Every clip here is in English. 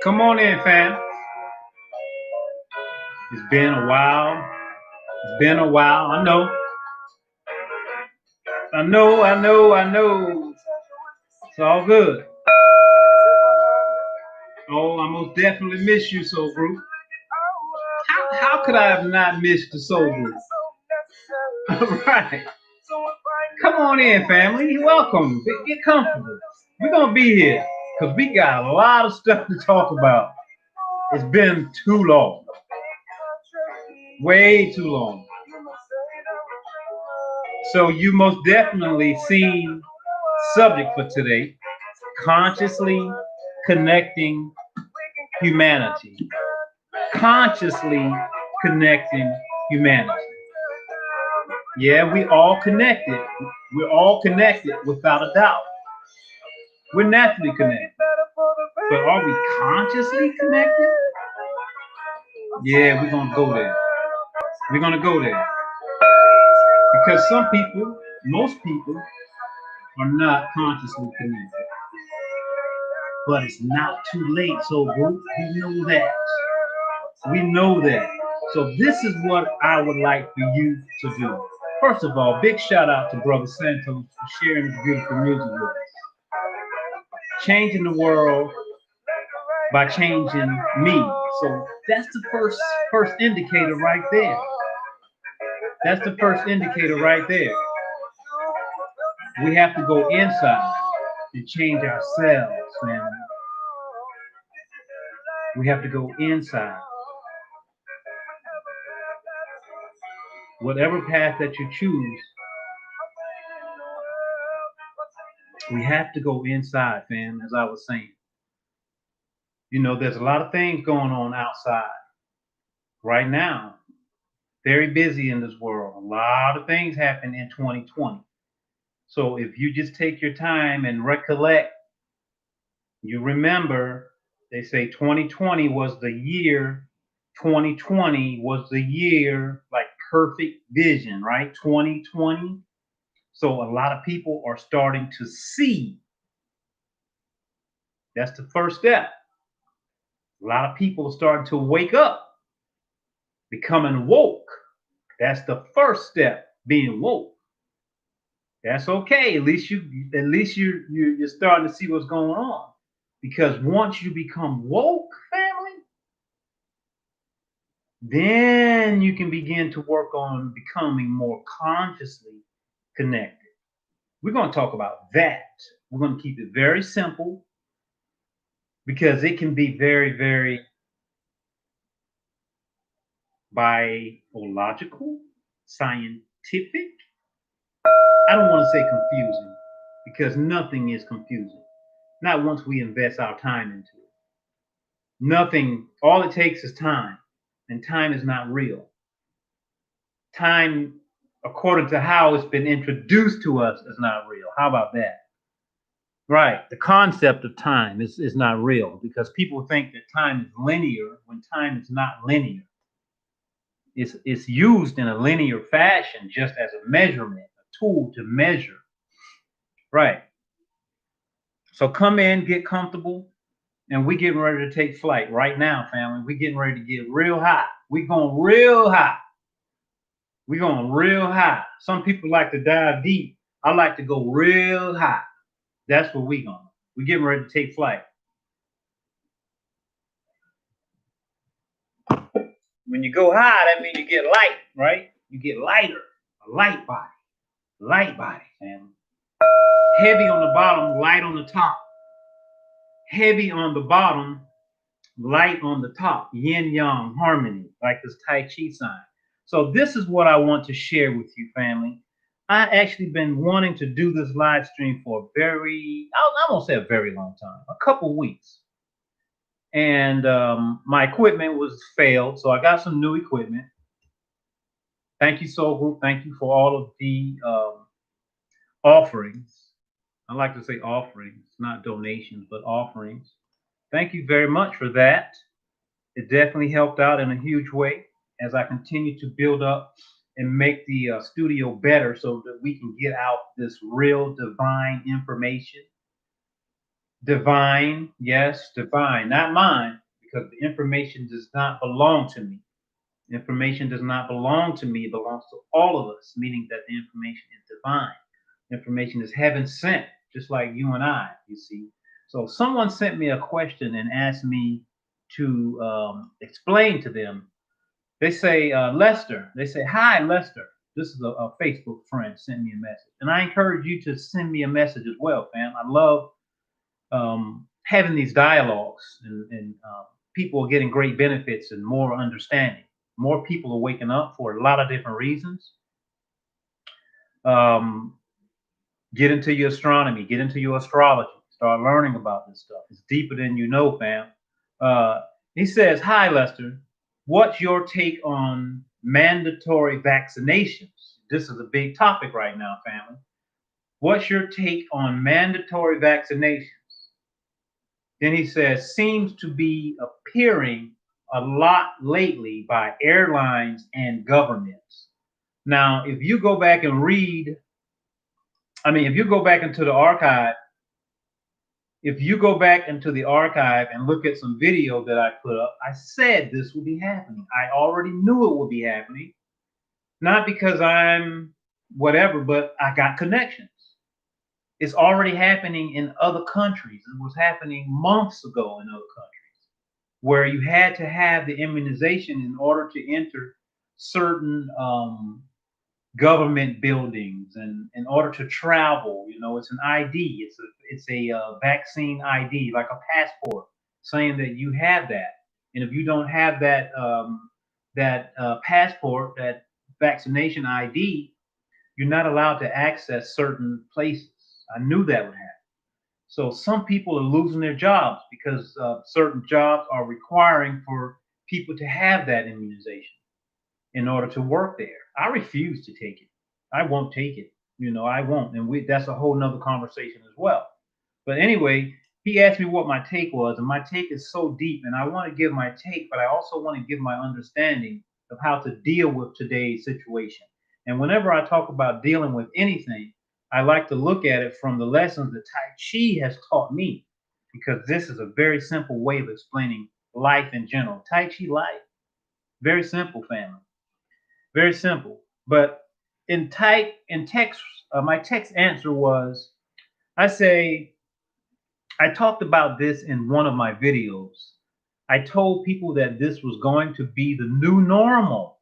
Come on in, fam. It's been a while. It's been a while. I know. It's all good. Oh, I most definitely miss you, Soul Group. How could I have not missed the Soul Group? All right. Come on in, family. Welcome. Get comfortable. We're going to be here because we got a lot of stuff to talk about. It's been too long. Way too long. So you most definitely seen subject for today, consciously connecting humanity. Consciously connecting humanity. Yeah, we all connected. We're all connected without a doubt. We're naturally connected. But are we consciously connected? Yeah, we're going to go there. We're going to go there. Because some people, most people, are not consciously connected. But it's not too late, so group, we know that. We know that. So this is what I would like for you to do. First of all, big shout out to Brother Santos for sharing his beautiful music with us. Changing the world by changing me. So that's the first indicator right there. That's the first indicator right there. We have to go inside and change ourselves, man. We have to go inside. Whatever path that you choose, we have to go inside, fam, as I was saying. You know, there's a lot of things going on outside right now. Very busy in this world. A lot of things happen in 2020. So if you just take your time and recollect, you remember, they say 2020 was the year, 2020 was the year, like perfect vision, right? 2020. So a lot of people are starting to see. That's the first step. A lot of people are starting to wake up, becoming woke. That's the first step, being woke. That's okay. At least you're starting to see what's going on. Because once you become woke, family, then you can begin to work on becoming more consciously connected. We're going to talk about that. We're going to keep it very simple because it can be very, very biological, scientific. I don't want to say confusing because nothing is confusing. Not once we invest our time into it. Nothing, all it takes is time, and time is not real. Time, according to how it's been introduced to us, is not real. How about that? Right. The concept of time is not real because people think that time is linear when time is not linear. It's used in a linear fashion just as a measurement, a tool to measure. Right. So come in, get comfortable, and we getting ready to take flight right now, family. We getting ready to get real high. We going real high. We going real high. Some people like to dive deep. I like to go real high. That's what we going. We getting ready to take flight. When you go high, that means you get light, right? You get lighter, a light body, family. Heavy on the bottom, light on the top. Heavy on the bottom, light on the top. Yin yang harmony, like this Tai Chi sign. So this is what I want to share with you, family. I actually been wanting to do this live stream for I won't say a very long time, a couple weeks. And my equipment was failed, so I got some new equipment. Thank you, Soul Group. Thank you for all of the offerings. I like to say offerings, not donations, but offerings. Thank you very much for that. It definitely helped out in a huge way as I continue to build up and make the studio better so that we can get out this real divine information. Divine, yes, divine, not mine, because the information does not belong to me. Information does not belong to me, it belongs to all of us, meaning that the information is divine. Information is heaven sent, just like you and I, you see. So someone sent me a question and asked me to explain to them. They say, Lester, they say, hi, Lester. This is a Facebook friend sent me a message. And I encourage you to send me a message as well, fam. I love having these dialogues, and people are getting great benefits and more understanding. More people are waking up for a lot of different reasons. Um, get into your astronomy, get into your astrology, start learning about this stuff. It's deeper than you know, fam. He says, hi, Lester. What's your take on mandatory vaccinations? This is a big topic right now, family. What's your take on mandatory vaccinations? Then he says, seems to be appearing a lot lately by airlines and governments. Now, if you go back and read, if you go back into the archive, if you go back into the archive and look at some video that I put up, I said this would be happening. I already knew it would be happening, not because I'm whatever, but I got connections. It's already happening in other countries. It was happening months ago in other countries where you had to have the immunization in order to enter certain government buildings and in order to travel. You know, it's an ID. It's a vaccine ID, like a passport, saying that you have that. And if you don't have that passport, that vaccination ID, you're not allowed to access certain places. I knew that would happen. So some people are losing their jobs because certain jobs are requiring for people to have that immunization in order to work there. I refuse to take it. I won't take it. You know, I won't. And that's a whole nother conversation as well. But anyway, he asked me what my take was, and my take is so deep, and I want to give my take, but I also want to give my understanding of how to deal with today's situation. And whenever I talk about dealing with anything, I like to look at it from the lessons that Tai Chi has taught me, because this is a very simple way of explaining life in general. Tai Chi life, very simple, family, very simple. But in text, my text answer was, I say, I talked about this in one of my videos. I told people that this was going to be the new normal,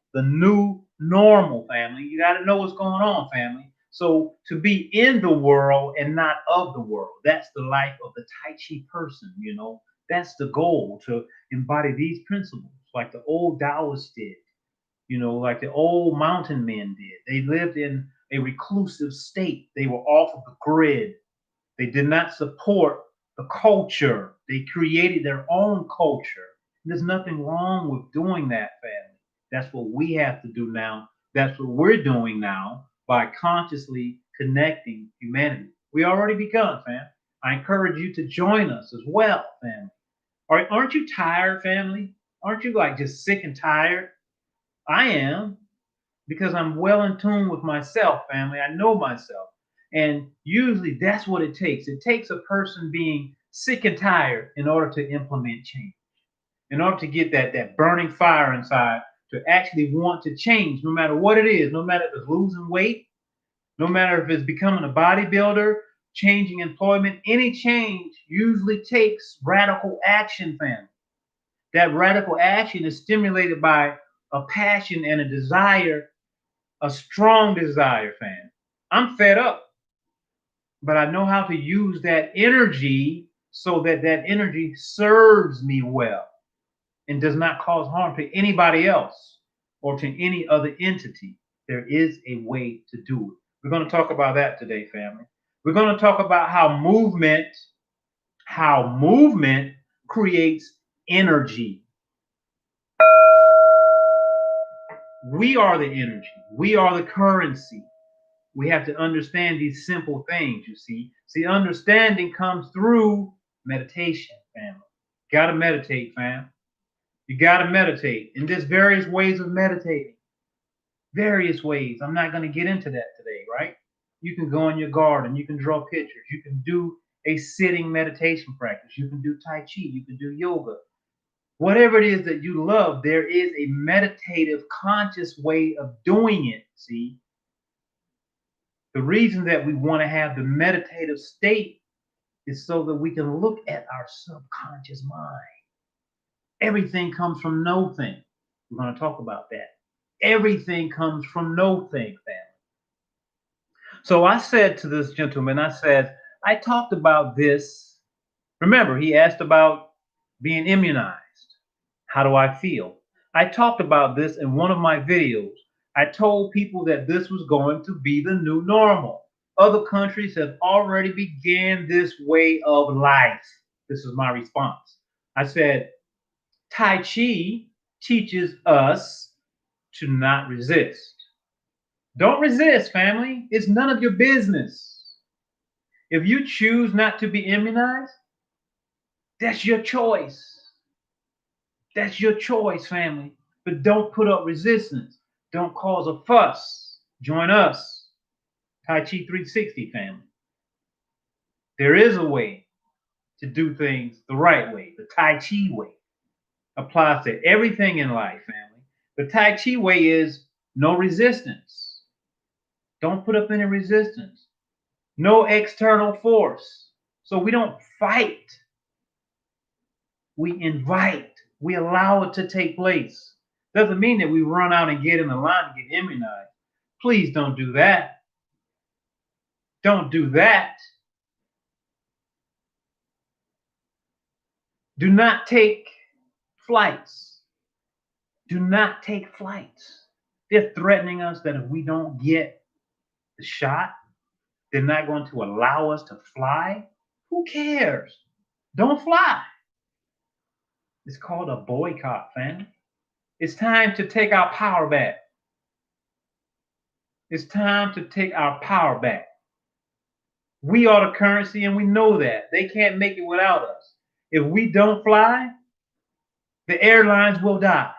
family. You got to know what's going on, family. So to be in the world and not of the world, that's the life of the Tai Chi person, you know. That's the goal, to embody these principles like the old Taoists did, you know, like the old mountain men did. They lived in a reclusive state. They were off of the grid. They did not support the culture. They created their own culture. There's nothing wrong with doing that, family. That's what we have to do now. That's what we're doing now by consciously connecting humanity. We already begun, fam. I encourage you to join us as well, family. Aren't you tired, family? Aren't you like just sick and tired? I am, because I'm well in tune with myself, family. I know myself. And usually that's what it takes. It takes a person being sick and tired in order to implement change, in order to get that burning fire inside to actually want to change, no matter what it is, no matter if it's losing weight, no matter if it's becoming a bodybuilder, changing employment. Any change usually takes radical action, family. That radical action is stimulated by a passion and a desire, a strong desire, fam. I'm fed up, but I know how to use that energy so that that energy serves me well and does not cause harm to anybody else or to any other entity. There is a way to do it. We're going to talk about that today, family. We're going to talk about how movement creates energy. We are the energy. We are the currency. We have to understand these simple things, you see. See, understanding comes through meditation, family. Gotta meditate, fam. You gotta meditate. And there's various ways of meditating. Various ways. I'm not going to get into that today, right? You can go in your garden. You can draw pictures. You can do a sitting meditation practice. You can do Tai Chi. You can do yoga. Whatever it is that you love, there is a meditative, conscious way of doing it. See, the reason that we want to have the meditative state is so that we can look at our subconscious mind. Everything comes from no thing. We're going to talk about that. Everything comes from no thing, family. So I said to this gentleman, I said, I talked about this. Remember, he asked about being immunized. How do I feel? I talked about this in one of my videos. I told people that this was going to be the new normal. Other countries have already began this way of life. This is my response. I said, Tai Chi teaches us to not resist. Don't resist, family. It's none of your business. If you choose not to be immunized, that's your choice. That's your choice, family. But don't put up resistance. Don't cause a fuss. Join us, Tai Chi 360 family. There is a way to do things the right way. The Tai Chi way applies to everything in life, family. The Tai Chi way is no resistance. Don't put up any resistance. No external force. So we don't fight. We invite. We allow it to take place. Doesn't mean that we run out and get in the line and get immunized. Please don't do that. Don't do that. Do not take flights. Do not take flights. They're threatening us that if we don't get the shot, they're not going to allow us to fly. Who cares? Don't fly. It's called a boycott, fam. It's time to take our power back. It's time to take our power back. We are the currency and we know that. They can't make it without us. If we don't fly, the airlines will die.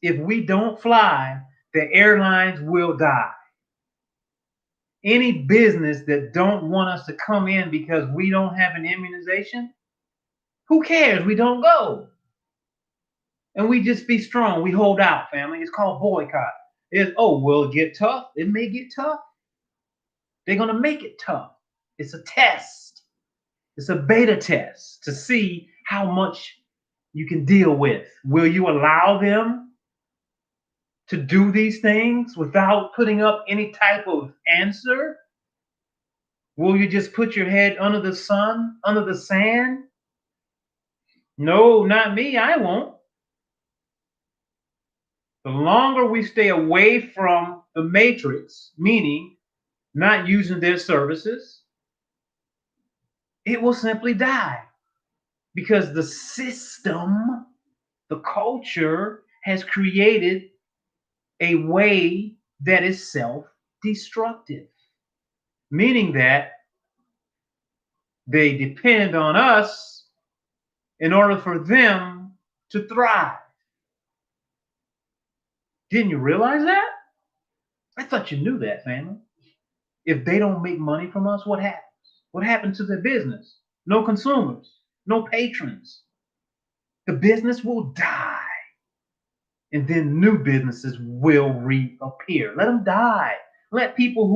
If we don't fly, the airlines will die. Any business that don't want us to come in because we don't have an immunization, who cares? We don't go. And we just be strong. We hold out, family. It's called boycott. Will it get tough? It may get tough. They're going to make it tough. It's a test. It's a beta test to see how much you can deal with. Will you allow them to do these things without putting up any type of answer? Will you just put your head under the sun, under the sand? No, not me. I won't. The longer we stay away from the matrix, meaning not using their services, it will simply die. Because the system, the culture, has created a way that is self-destructive. Meaning that they depend on us in order for them to thrive. Didn't you realize that? I thought you knew that, family. If they don't make money from us, what happens? What happens to their business? No consumers, no patrons. The business will die. And then new businesses will reappear. Let them die. Let people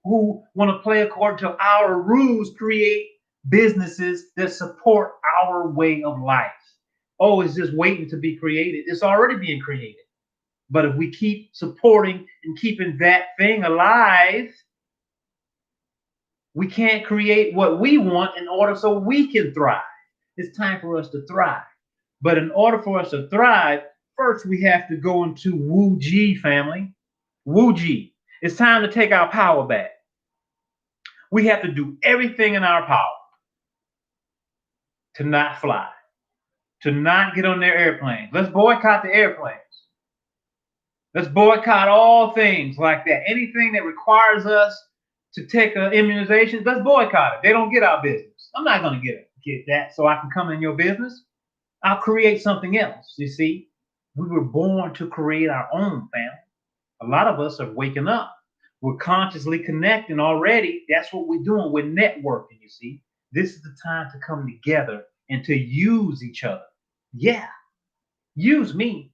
who want to play according to our rules create businesses that support our way of life. Oh, it's just waiting to be created. It's already being created. But if we keep supporting and keeping that thing alive, we can't create what we want in order so we can thrive. It's time for us to thrive. But in order for us to thrive, first we have to go into Wu Ji, family. Wu Ji. It's time to take our power back. We have to do everything in our power to not fly, to not get on their airplanes. Let's boycott the airplanes. Let's boycott all things like that. Anything that requires us to take an immunization, let's boycott it. They don't get our business. I'm not going to get that so I can come in your business. I'll create something else. You see, we were born to create our own, family. A lot of us are waking up. We're consciously connecting already. That's what we're doing. We're networking, you see. This is the time to come together and to use each other. Yeah, use me.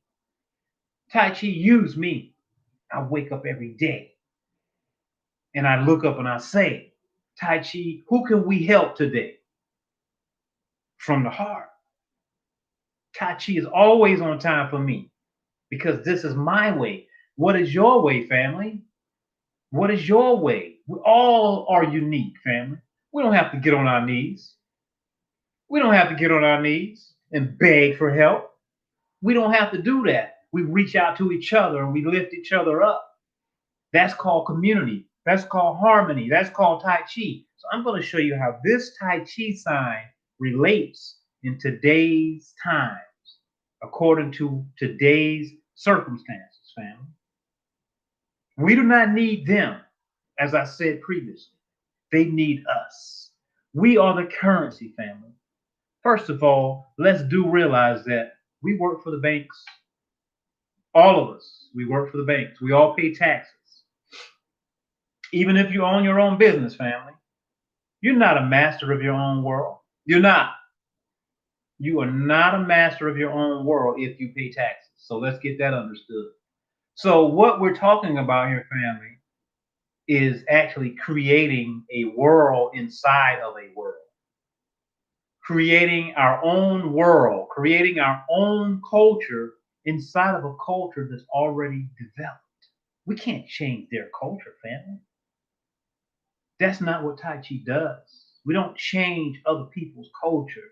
Tai Chi, use me. I wake up every day and I look up and I say, Tai Chi, who can we help today? From the heart. Tai Chi is always on time for me because this is my way. What is your way, family? What is your way? We all are unique, family. We don't have to get on our knees. We don't have to get on our knees and beg for help. We don't have to do that. We reach out to each other and we lift each other up. That's called community. That's called harmony. That's called Tai Chi. So I'm going to show you how this Tai Chi sign relates in today's times, according to today's circumstances, family. We do not need them, as I said previously. They need us. We are the currency, family. First of all, let's do realize that we work for the banks. All of us, we work for the banks. We all pay taxes. Even if you own your own business, family, you're not a master of your own world. You're not. You are not a master of your own world if you pay taxes. So let's get that understood. So what we're talking about here, family, is actually creating a world inside of a world. Creating our own world, creating our own culture inside of a culture that's already developed. We can't change their culture, family. That's not what Tai Chi does. We don't change other people's culture.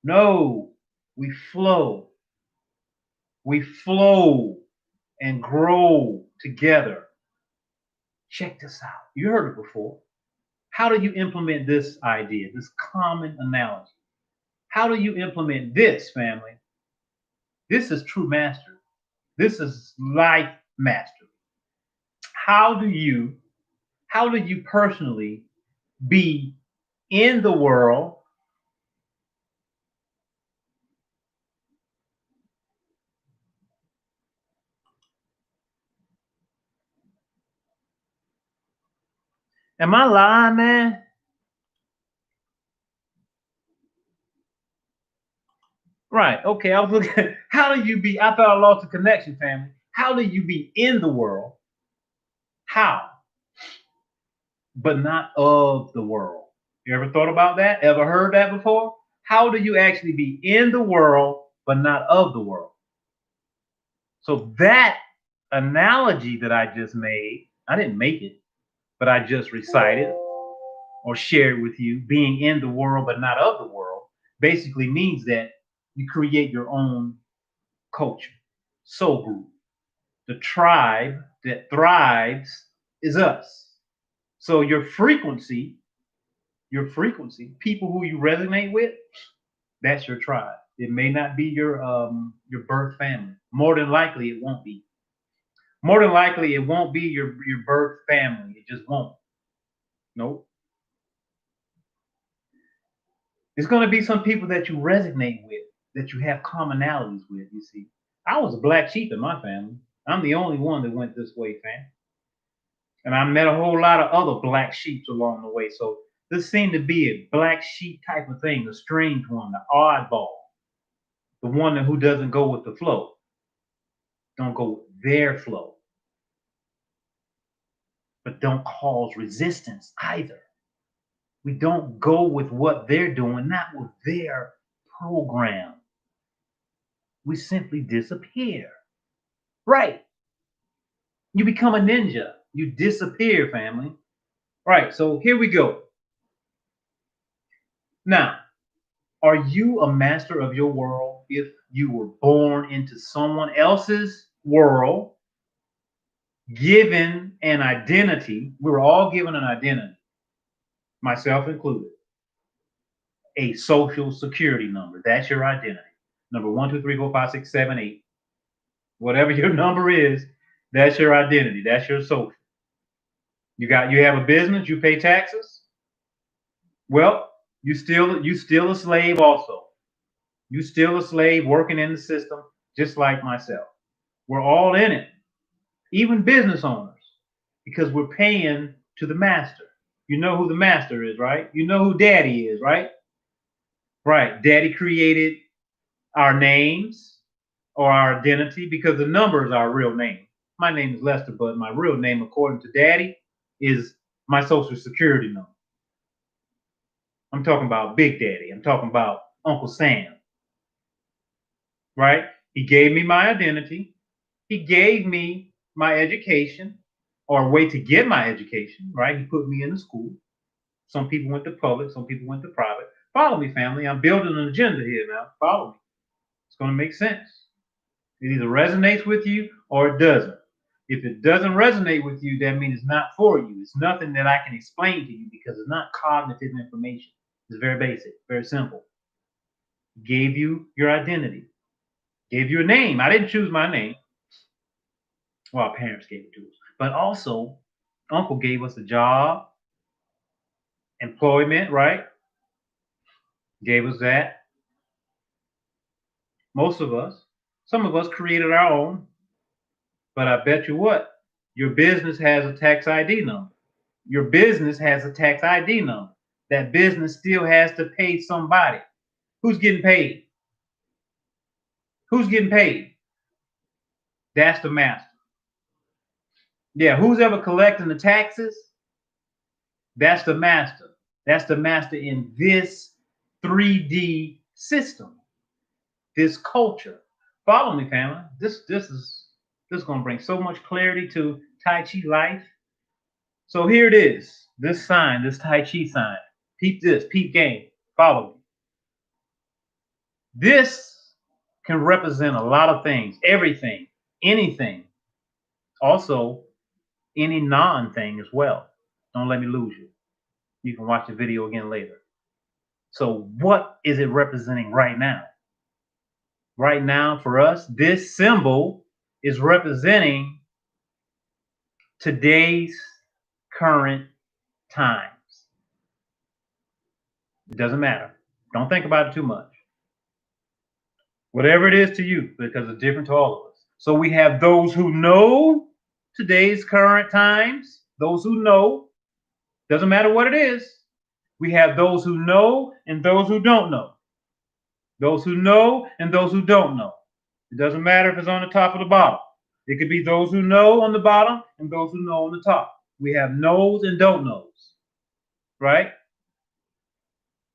No, we flow. We flow and grow together. Check this out. You heard it before. How do you implement this idea, this common analogy? How do you implement this, family? This is true mastery. This is life mastery. How do you personally be in the world Am I lying, man? Right. Okay. I was looking at how do you be? I thought I lost the connection, family. How do you be in the world? How? But not of the world. You ever thought about that? Ever heard that before? How do you actually be in the world, but not of the world? So that analogy that I just made, I didn't make it, but I just recited or shared with you, being in the world, but not of the world, basically means that you create your own culture, soul group. The tribe that thrives is us. So people who you resonate with, that's your tribe. It may not be your birth family. More than likely, it won't be. More than likely, it won't be your birth family. It just won't. Nope. It's going to be some people that you resonate with, that you have commonalities with. You see, I was a black sheep in my family. I'm the only one that went this way, fam. And I met a whole lot of other black sheeps along the way. So this seemed to be a black sheep type of thing, the strange one, the oddball, the one who doesn't go with the flow, don't go with their flow, but don't cause resistance either. We don't go with what they're doing, not with their program. We simply disappear. Right. You become a ninja. You disappear, family. Right. So here we go. Now, are you a master of your world if you were born into someone else's world, given an identity? We were all given an identity, myself included. A social security number. That's your identity. Number 1, 2, 3, 4, 5, 6, 7, 8. Whatever your number is, that's your identity. That's your social. You have a business, you pay taxes. Well, you still a slave also. You still a slave working in the system, just like myself. We're all in it. even business owners, because we're paying to the master. You know who the master is, right? You know who daddy is, right? Right. Daddy created our names or our identity because the number is our real name. My name is Lester, but my real name, according to daddy, is my social security number. I'm talking about Big Daddy. I'm talking about Uncle Sam, right? He gave me my identity. He gave me my education or a way to get my education, right? He put me in the school. Some people went to public, some people went to private. Follow me, family. I'm building an agenda here now. Follow me. It's going to make sense. It either resonates with you or it doesn't. If it doesn't resonate with you, that means it's not for you. It's nothing that I can explain to you because it's not cognitive information. It's very basic, very simple. Gave you your identity, gave you a name. I didn't choose my name. Well, our parents gave it to us. But also, Uncle gave us a job, employment, right? Gave us that. Most of us, some of us created our own. But I bet you what? Your business has a tax ID number. Your business has a tax ID number. That business still has to pay somebody. Who's getting paid? Who's getting paid? That's the master. Yeah, who's ever collecting the taxes? That's the master. That's the master in this 3D system, this culture. Follow me, family. This is going to bring so much clarity to Tai Chi life. So here it is. This sign, this Tai Chi sign. Peep this, peep game. Follow me. This can represent a lot of things, everything, anything. Also, any non-thing as well. Don't let me lose you. You can watch the video again later. So what is it representing right now? Right now, for us, this symbol is representing today's current times. It doesn't matter. Don't think about it too much. Whatever it is to you, because it's different to all of us. So we have those who know today's current times, those who know, doesn't matter what it is. We have those who know and those who don't know. Those who know and those who don't know. It doesn't matter if it's on the top or the bottom. It could be those who know on the bottom and those who know on the top. We have knows and don't knows, right?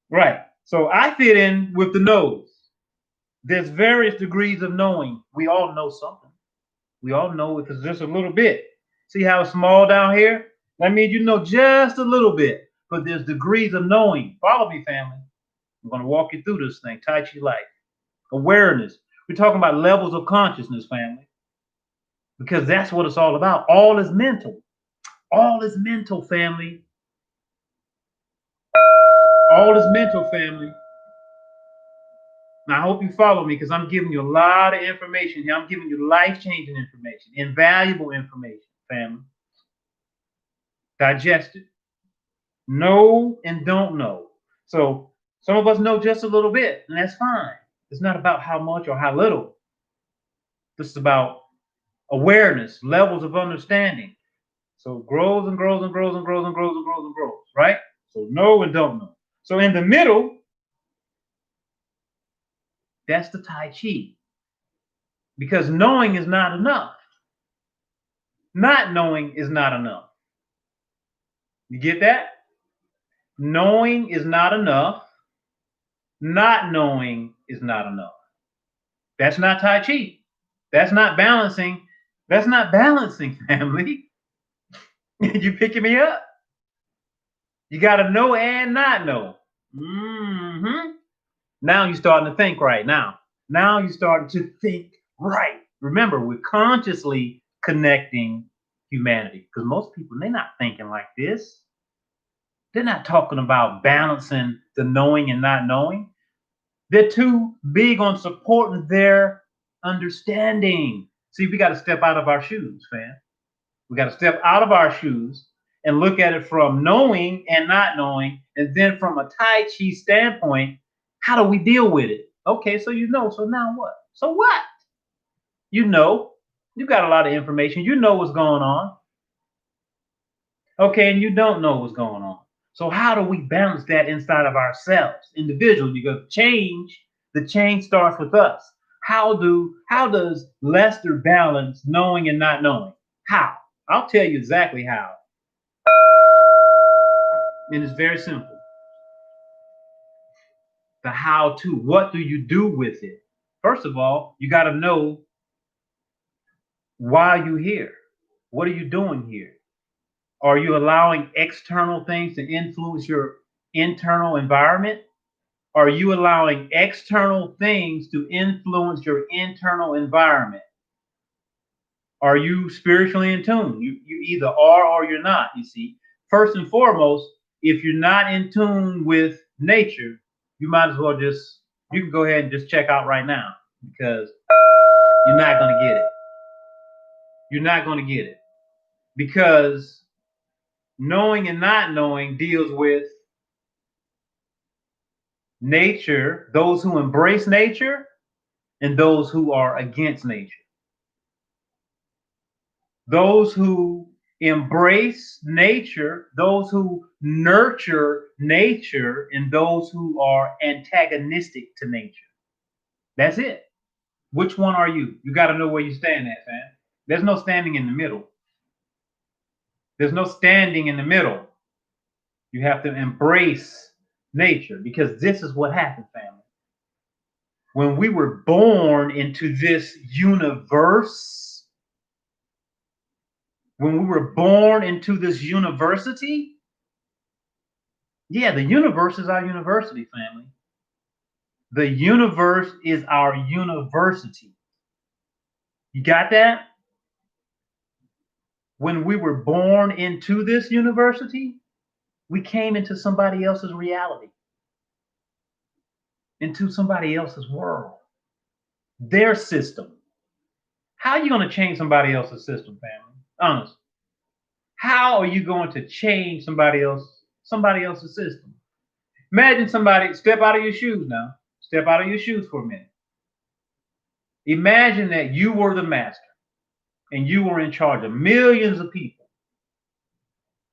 Right. So I fit in with the knows. There's various degrees of knowing. We all know something. We all know if it's just a little bit. See how it's small down here? That means you know just a little bit, but there's degrees of knowing. Follow me, family. I'm going to walk you through this thing, Tai Chi life. Awareness. We're talking about levels of consciousness, family, because that's what it's all about. All is mental. All is mental, family. All is mental, family. Now, I hope you follow me because I'm giving you a lot of information here. I'm giving you life-changing information, invaluable information, family. Digest it. Know and don't know. So some of us know just a little bit, and that's fine. It's not about how much or how little. This is about awareness, levels of understanding. So it grows and grows and grows and grows and grows and grows and grows, right? So know and don't know. So in the middle, that's the Tai Chi. Because knowing is not enough. Not knowing is not enough. You get that? Knowing is not enough. Not knowing is not enough. That's not Tai Chi. That's not balancing. That's not balancing, family. You picking me up? You got to know and not know. Now you're starting to think right now. Now you're starting to think right. Remember, we're consciously connecting humanity because most people, they're not thinking like this. They're not talking about balancing the knowing and not knowing. They're too big on supporting their understanding. See, we got to step out of our shoes, fam. We got to step out of our shoes and look at it from knowing and not knowing. And then from a Tai Chi standpoint, how do we deal with it? Okay, so you know, so now what? So what? You know, You got a lot of information. You know what's going on. Okay, and you don't know what's going on. So how do we balance that inside of ourselves, individually? Because the change starts with us. How does Lester balance knowing and not knowing? How? I'll tell you exactly how. And it's very simple. The how to. What do you do with it? First of all, you got to know why you're here. What are you doing here? Are you allowing external things to influence your internal environment? Are you allowing external things to influence your internal environment? Are you spiritually in tune? You either are or you're not, you see. First and foremost, if you're not in tune with nature, you might as well you can go ahead and just check out right now because you're not going to get it. You're not going to get it because knowing and not knowing deals with nature, those who embrace nature and those who are against nature. Those who embrace nature, those who nurture nature, and those who are antagonistic to nature. That's it. Which one are you? You got to know where you stand at, fam. There's no standing in the middle. There's no standing in the middle. You have to embrace nature because this is what happened, family. When we were born into this universe, when we were born into this university, yeah, the universe is our university, family. The universe is our university. You got that? When we were born into this university, we came into somebody else's reality, into somebody else's world, their system. How are you going to change somebody else's system, family? Honest. How are you going to change somebody else's system? Imagine somebody, step out of your shoes now. Step out of your shoes for a minute. Imagine that you were the master and you were in charge of millions of people.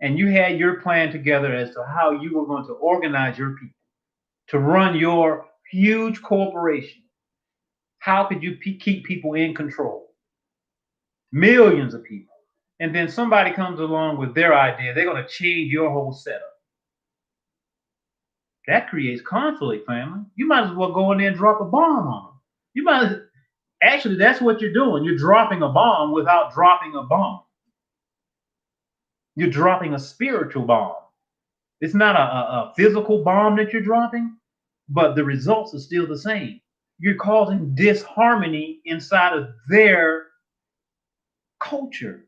And you had your plan together as to how you were going to organize your people to run your huge corporation. How could you keep people in control? Millions of people. And then somebody comes along with their idea. They're going to change your whole setup. That creates conflict, family. You might as well go in there and drop a bomb on them. You might actually, that's what you're doing. You're dropping a bomb without dropping a bomb. You're dropping a spiritual bomb. It's not a physical bomb that you're dropping, but the results are still the same. You're causing disharmony inside of their culture.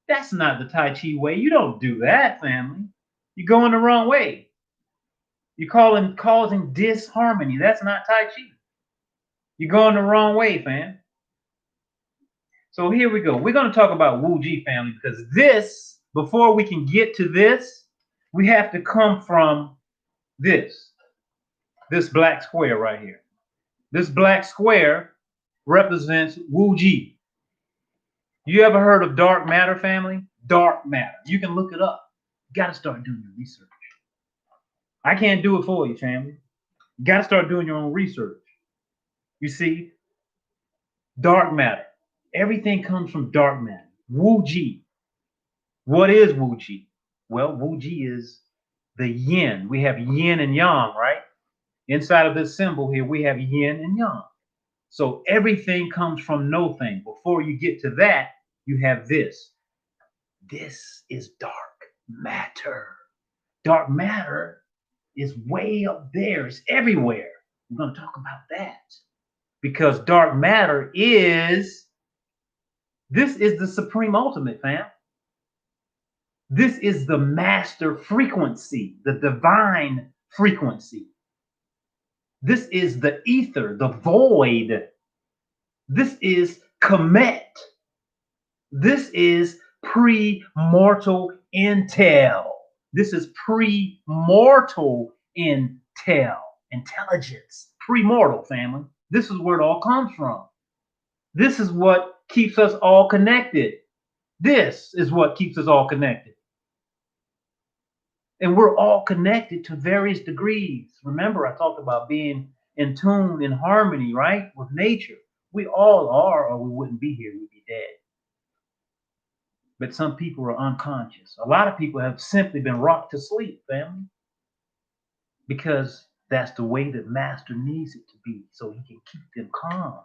That's not the Tai Chi way. You don't do that, family. You're going the wrong way. You're causing disharmony. That's not Tai Chi. You're going the wrong way, fam. So here we go. We're going to talk about Wu Ji, family, because this, before we can get to this, we have to come from this black square right here. This black square represents Wu Ji. You ever heard of dark matter, family? Dark matter. You can look it up. You got to start doing your research. I can't do it for you, family. You got to start doing your own research. You see, dark matter. Everything comes from dark matter. Wu Ji. What is Wu Ji? Well, Wu Ji is the yin. We have yin and yang, right? Inside of this symbol here, we have yin and yang. So everything comes from no thing. Before you get to that, you have this. This is dark matter. Dark matter is way up there. It's everywhere. We're going to talk about that. Because dark matter is the supreme ultimate, fam. This is the master frequency, the divine frequency. This is the ether, the void. This is Kemet. This is pre-mortal intel. This is pre-mortal intel, intelligence, pre-mortal, family. This is where it all comes from. This is what keeps us all connected. This is what keeps us all connected. And we're all connected to various degrees. Remember, I talked about being in tune, in harmony, right? With nature. We all are, or we wouldn't be here, we'd be dead. But some people are unconscious. A lot of people have simply been rocked to sleep, family, because that's the way that Master needs it to be, so he can keep them calm,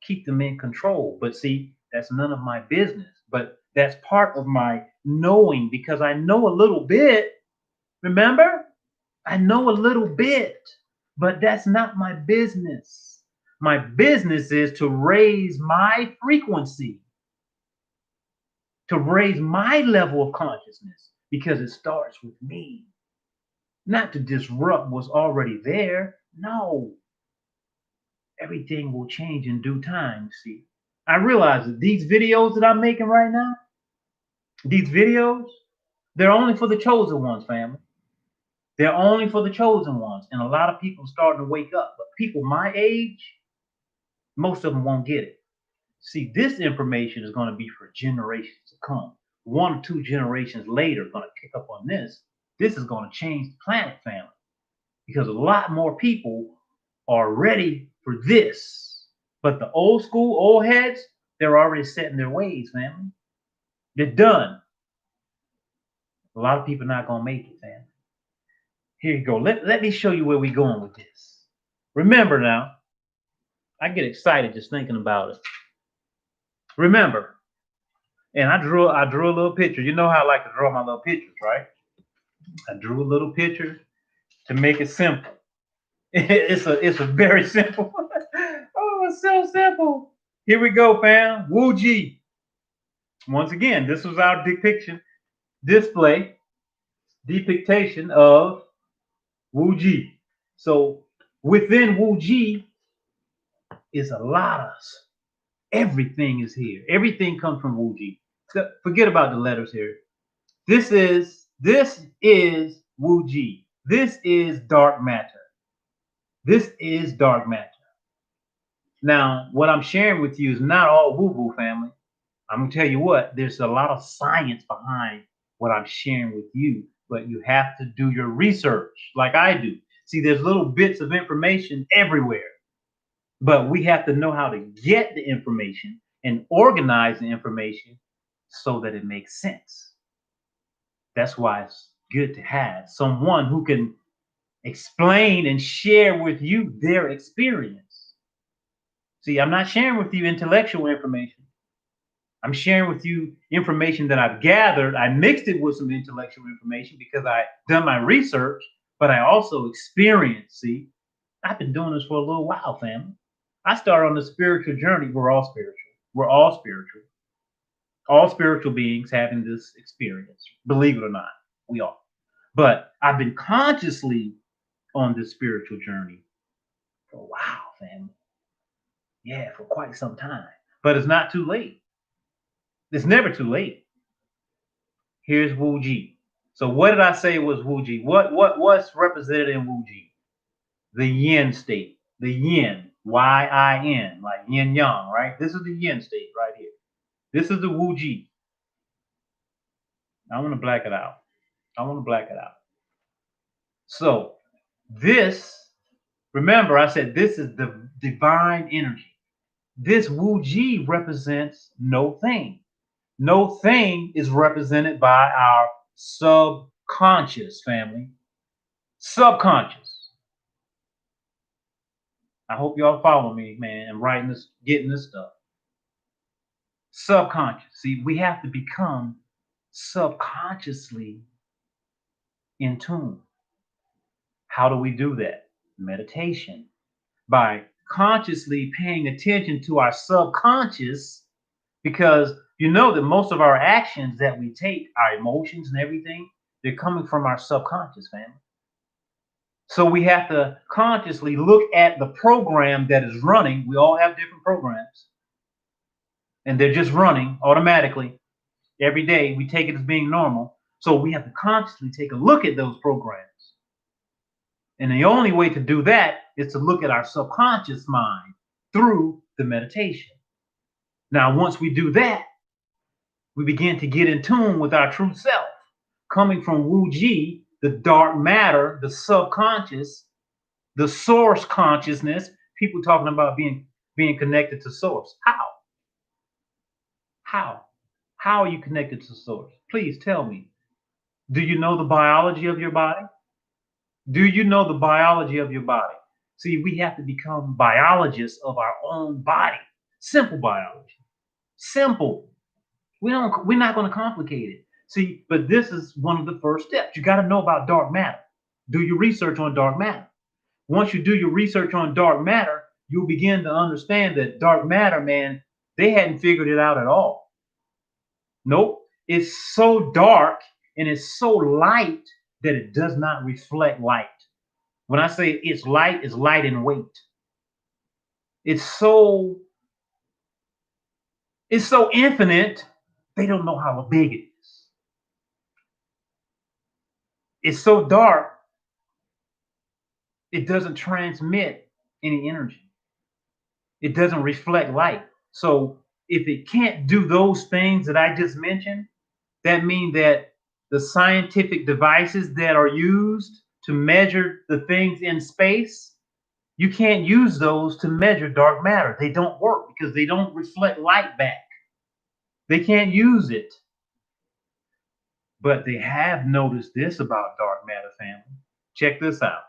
keep them in control. But see, that's none of my business. But that's part of my knowing, because I know a little bit. Remember? I know a little bit, but that's not my business. My business is to raise my frequency, to raise my level of consciousness, because it starts with me. Not to disrupt what's already there. No. Everything will change in due time, see. I realize that these videos that I'm making right now, these videos, they're only for the chosen ones, family. They're only for the chosen ones. And a lot of people are starting to wake up. But people my age, most of them won't get it. See, this information is going to be for generations to come. 1 or 2 generations later, going to pick up on this. This is going to change the planet, family, because a lot more people are ready for this. But the old school, old heads, they're already set in their ways, family. They're done. A lot of people are not going to make it, family. Here you go. Let me show you where we're going with this. Remember now, I get excited just thinking about it. Remember, and I drew a little picture. You know how I like to draw my little pictures, right? I drew a little picture to make it simple. It's a very simple. Oh, it's so simple. Here we go, fam. Wu Ji. Once again, this was our depiction of Wu Ji. So within Wu Ji is a lot of everything is here. Everything comes from Wu Ji. So forget about the letters here. This is Wu Ji. This is dark matter. This is dark matter. Now, what I'm sharing with you is not all woo-woo, family. I'm gonna tell you what, there's a lot of science behind what I'm sharing with you, but you have to do your research like I do. See, there's little bits of information everywhere, but we have to know how to get the information and organize the information so that it makes sense. That's why it's good to have someone who can explain and share with you their experience. See, I'm not sharing with you intellectual information. I'm sharing with you information that I've gathered. I mixed it with some intellectual information because I've done my research, but I also experienced. See, I've been doing this for a little while, family. I started on the spiritual journey. We're all spiritual. We're all spiritual. All spiritual beings having this experience. Believe it or not, we are. But I've been consciously on this spiritual journey for a while, family. Yeah, for quite some time. But it's not too late. It's never too late. Here's Wu Ji. So what did I say was Wu Ji? What's represented in Wu Ji? The yin state. The yin. Y-I-N. Like yin yang, right? This is the yin state right here. This is the Wu Ji. I want to black it out. So this, remember I said this is the divine energy. This Wu Ji represents no thing. No thing is represented by our subconscious, family. Subconscious. I hope y'all follow me, man, and writing this, getting this stuff. Subconscious. See, we have to become subconsciously in tune. How do we do that? Meditation. By consciously paying attention to our subconscious, because you know that most of our actions that we take, our emotions and everything, they're coming from our subconscious, family. So we have to consciously look at the program that is running. We all have different programs, and they're just running automatically. Every day we take it as being normal. So we have to consciously take a look at those programs. And the only way to do that is to look at our subconscious mind through the meditation. Now, once we do that, we begin to get in tune with our true self, coming from Wu Ji, the dark matter, the subconscious, the source consciousness. People talking about being connected to source. How? How? How are you connected to source? Please tell me. Do you know the biology of your body? Do you know the biology of your body? See, we have to become biologists of our own body. Simple biology. Simple. We're not going to complicate it. See, but this is one of the first steps. You got to know about dark matter. Do your research on dark matter. Once you do your research on dark matter, you'll begin to understand that dark matter, man, they hadn't figured it out at all. Nope. It's so dark and it's so light that it does not reflect light. When I say it's light in weight. It's so infinite, they don't know how big it is. It's so dark, it doesn't transmit any energy. It doesn't reflect light. So if it can't do those things that I just mentioned, that means that the scientific devices that are used to measure the things in space, you can't use those to measure dark matter. They don't work because they don't reflect light back. They can't use it. But they have noticed this about dark matter, family. Check this out.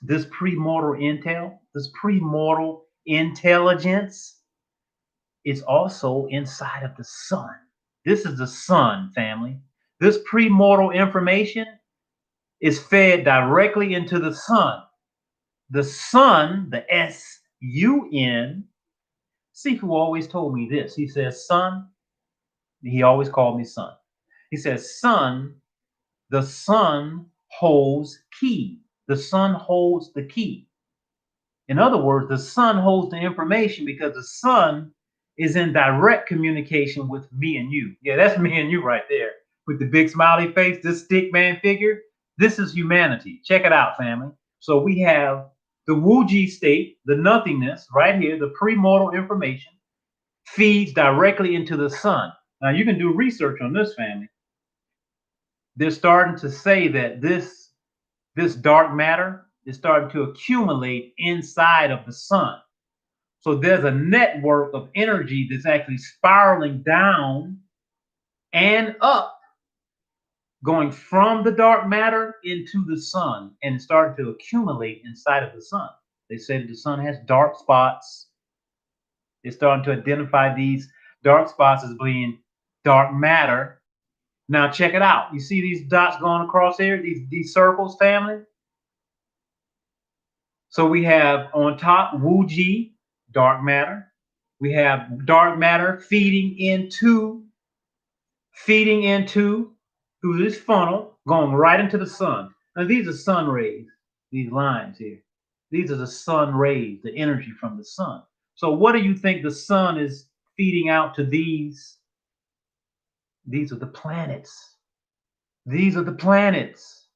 This premortal intel, this premortal intelligence is also inside of the sun. This is the sun, family. This premortal information is fed directly into the sun. The sun, the S-U-N, see who always told me this. He says, son, he always called me son. He says, son, the sun holds key. The sun holds the key. In other words, the sun holds the information because the sun is in direct communication with me and you. Yeah, that's me and you right there with the big smiley face, this stick man figure. This is humanity. Check it out, family. So we have the Wu Ji state, the nothingness right here, the premortal information feeds directly into the sun. Now you can do research on this, family. They're starting to say that this dark matter is starting to accumulate inside of the sun. So there's a network of energy that's actually spiraling down and up, going from the dark matter into the sun and starting to accumulate inside of the sun. They say that the sun has dark spots. They're starting to identify these dark spots as being dark matter. Now check it out. You see these dots going across here, these circles, family? So we have on top Wu Ji, dark matter. We have dark matter feeding into through this funnel, going right into the sun. Now these are sun rays, these lines here. These are the sun rays, the energy from the sun. So what do you think the sun is feeding out to these? These are the planets. These are the planets.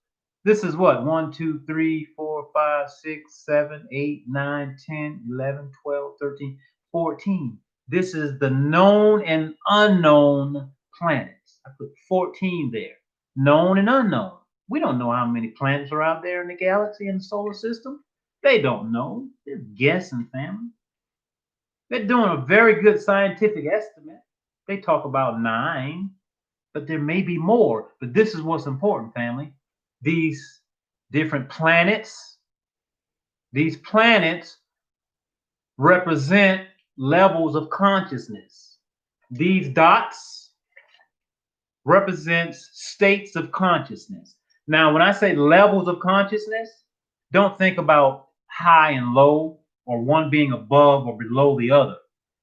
This is what? 1, 2, 3, 4, 5, 6, 7, 8, 9, 10, 11, 12, 13, 14. This is the known and unknown planets. I put 14 there. Known and unknown. We don't know how many planets are out there in the galaxy and the solar system. They don't know. They're guessing, family. They're doing a very good scientific estimate. They talk about 9, but there may be more. But this is what's important, family. These different planets, these planets represent levels of consciousness. These dots represents states of consciousness. Now, when I say levels of consciousness, don't think about high and low or one being above or below the other.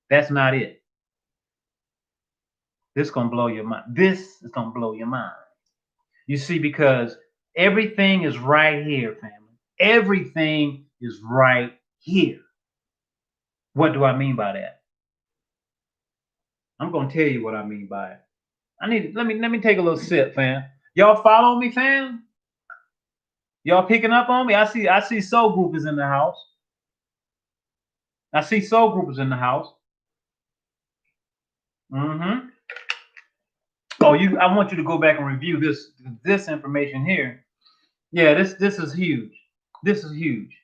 That's not it. This is going to blow your mind. This is going to blow your mind. You see, because everything is right here, family. Everything is right here. What do I mean by that? I'm going to tell you what I mean by it. Let me take a little sip, fam. Y'all follow me, fam? Y'all picking up on me? I see soul groupers in the house. I see soul groupers in the house. Mm-hmm. Oh, I want you to go back and review this information here. Yeah, this is huge. This is huge.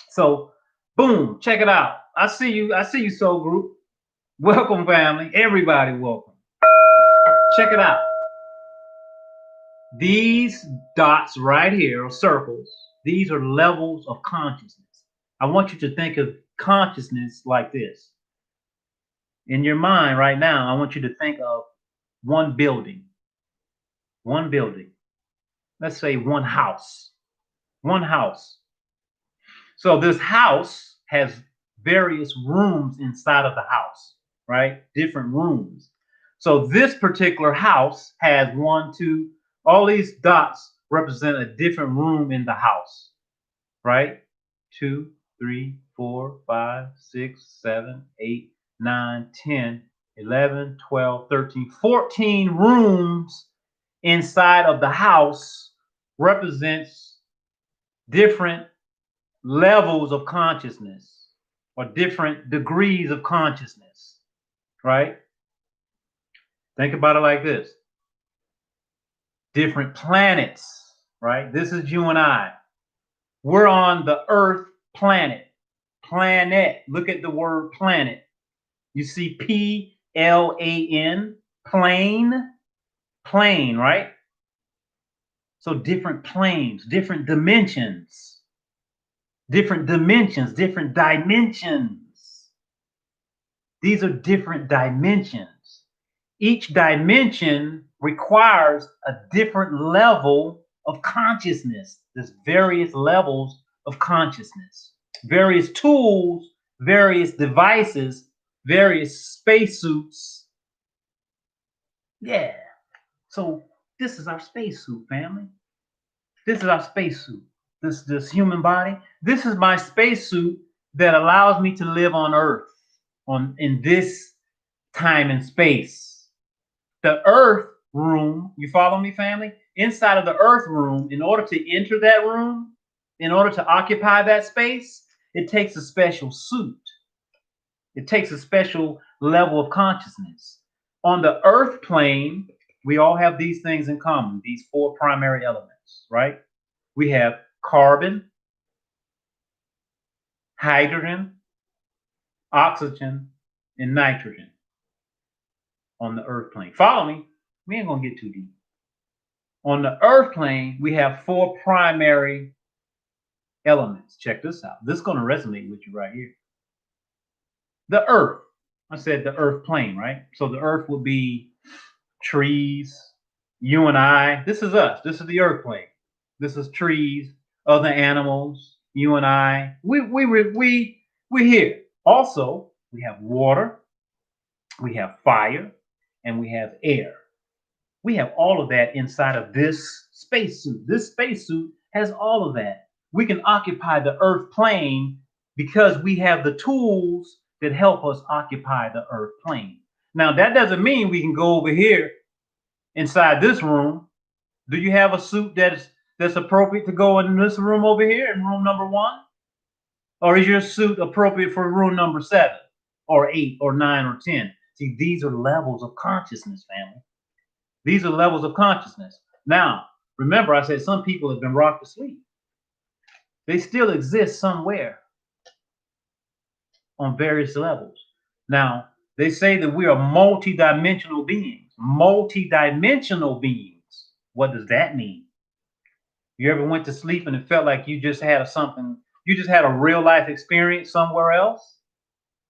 So, boom, check it out. I see you. I see you, Soul Group. Welcome, family. Everybody, welcome. Check it out. These dots right here, or circles, these are levels of consciousness. I want you to think of consciousness like this. In your mind right now, I want you to think of one building. One building. Let's say one house. One house. So this house has various rooms inside of the house, right? Different rooms. So this particular house has one, two, all these dots represent a different room in the house, right? 2, 3, 4, 5, 6, 7, 8, 9, 10, 11, 12, 13, 14 rooms inside of the house represents different levels of consciousness or different degrees of consciousness, right? Think about it like this. Different planets, right? This is you and I. We're on the Earth planet. Planet. Look at the word planet. You see P-L-A-N, plane, plane, right? So different planes, different dimensions, different dimensions, different dimensions. These are different dimensions. Each dimension requires a different level of consciousness. There's various levels of consciousness, various tools, various devices, various spacesuits. Yeah. So this is our spacesuit, family. This is our spacesuit. This human body. This is my spacesuit that allows me to live on Earth, in this time and space. The Earth room, you follow me, family? Inside of the Earth room, in order to enter that room, in order to occupy that space, it takes a special suit. It takes a special level of consciousness. On the Earth plane, we all have these things in common, these four primary elements, right? We have carbon, hydrogen, oxygen, and nitrogen on the Earth plane. Follow me? We ain't gonna get too deep. On the Earth plane, we have four primary elements. Check this out. This is gonna resonate with you right here. The Earth. I said the Earth plane, right? So the Earth would be trees, you and I. This is us. This is the Earth plane. This is trees, other animals, you and I. We're here. Also, we have water, we have fire, and we have air. We have all of that inside of this spacesuit. This spacesuit has all of that. We can occupy the Earth plane because we have the tools that help us occupy the Earth plane. Now, that doesn't mean we can go over here inside this room. Do you have a suit that's appropriate to go in this room over here, in room number 1? Or is your suit appropriate for room number 7 or 8 or 9 or 10? See, these are levels of consciousness, family. These are levels of consciousness. Now, remember, I said some people have been rocked to sleep. They still exist somewhere on various levels. Now, they say that we are multidimensional beings. Multidimensional beings. What does that mean? You ever went to sleep and it felt like you just had a real life experience somewhere else?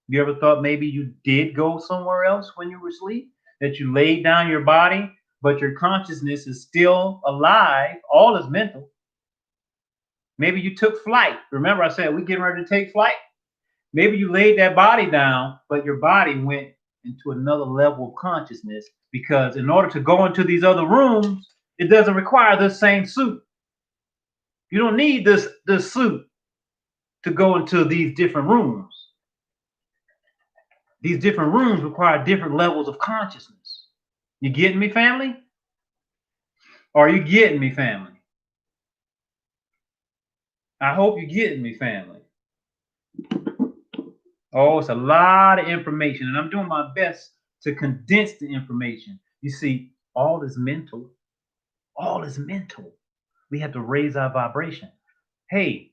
You ever thought maybe you did go somewhere else when you were asleep? That you laid down your body, but your consciousness is still alive. All is mental. Maybe you took flight. Remember I said we getting ready to take flight? Maybe you laid that body down, but your body went into another level of consciousness, because in order to go into these other rooms, it doesn't require this same suit. You don't need this suit to go into these different rooms. These different rooms require different levels of consciousness. You getting me, family? Are you getting me, family? I hope you're getting me, family. Oh, it's a lot of information, and I'm doing my best to condense the information. You see, all is mental. All is mental. We have to raise our vibration. Hey,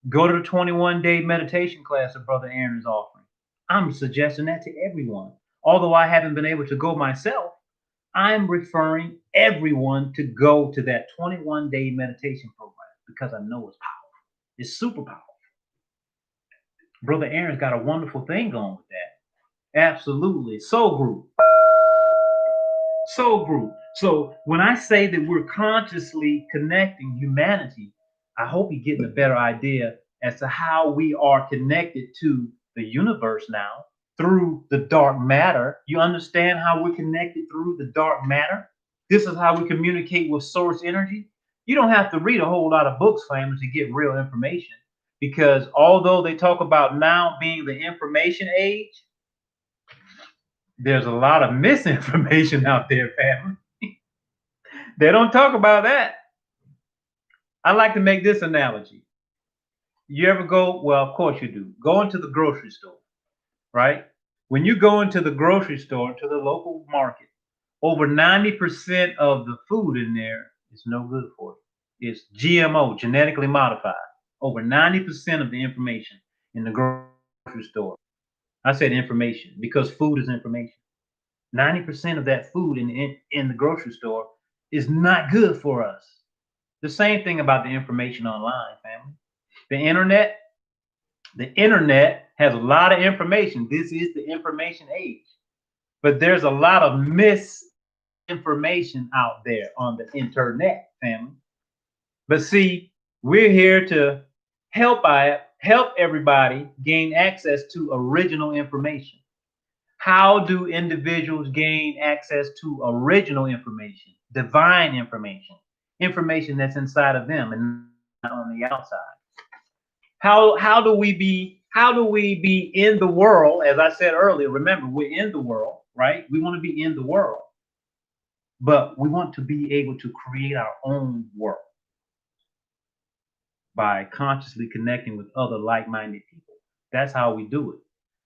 go to the 21-day meditation class that Brother Aaron is offering. I'm suggesting that to everyone. Although I haven't been able to go myself, I'm referring everyone to go to that 21-day meditation program because I know it's powerful. It's super powerful. Brother Aaron's got a wonderful thing going with that. Absolutely. Soul Group. Soul Group. So when I say that we're consciously connecting humanity, I hope you're getting a better idea as to how we are connected to the universe now through the dark matter. You understand how we're connected through the dark matter? This is how we communicate with source energy. You don't have to read a whole lot of books, family, to get real information. Because although they talk about now being the information age, there's a lot of misinformation out there, family. They don't talk about that. I like to make this analogy. You ever go, well, of course you do, go into the grocery store, right? When you go into the grocery store, to the local market, over 90% of the food in there is no good for you. It's GMO, genetically modified. Over 90% of the information in the grocery store. I said information because food is information. 90% of that food in the grocery store is not good for us. The same thing about the information online, family. The internet has a lot of information. This is the information age. But there's a lot of misinformation out there on the internet, family. But see, we're here to help everybody gain access to original information. How do individuals gain access to original information, divine information that's inside of them and not on the outside? How do we be in the world? As I said earlier, remember, we're in the world, right? We want to be in the world, but we want to be able to create our own world by consciously connecting with other like-minded people. That's how we do it.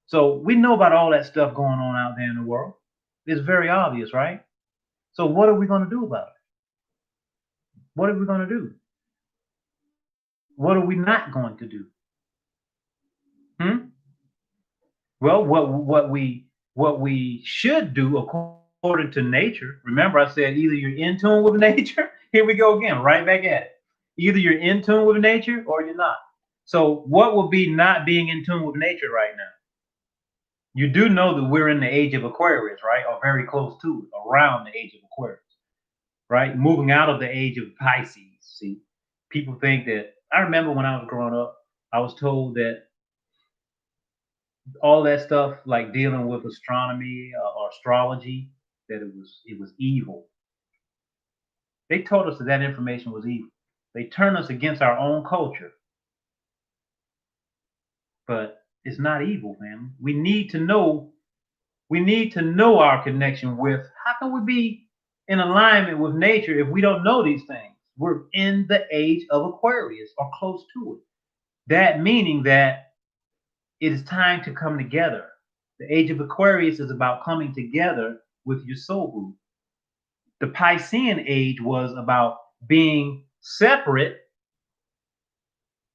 So we know about all that stuff going on out there in the world. It's very obvious, right? So what are we going to do about it? What are we going to do? What are we not going to do? Well, what we should do according to nature. Remember, I said either you're in tune with nature. Here we go again, right back at it. Either you're in tune with nature or you're not. So what would be not being in tune with nature right now? You do know that we're in the age of Aquarius, right? Or very close to it, around the age of Aquarius, right? Moving out of the age of Pisces. See, people think that, I remember when I was growing up, I was told that all that stuff like dealing with astronomy or astrology, that it was evil. They told us that that information was evil. They turned us against our own culture. But it's not evil, man. We need to know our connection with, how can we be in alignment with nature if we don't know these things? We're in the age of Aquarius or close to it. That meaning that it is time to come together. The age of Aquarius is about coming together with your soul group. The Piscean age was about being separate,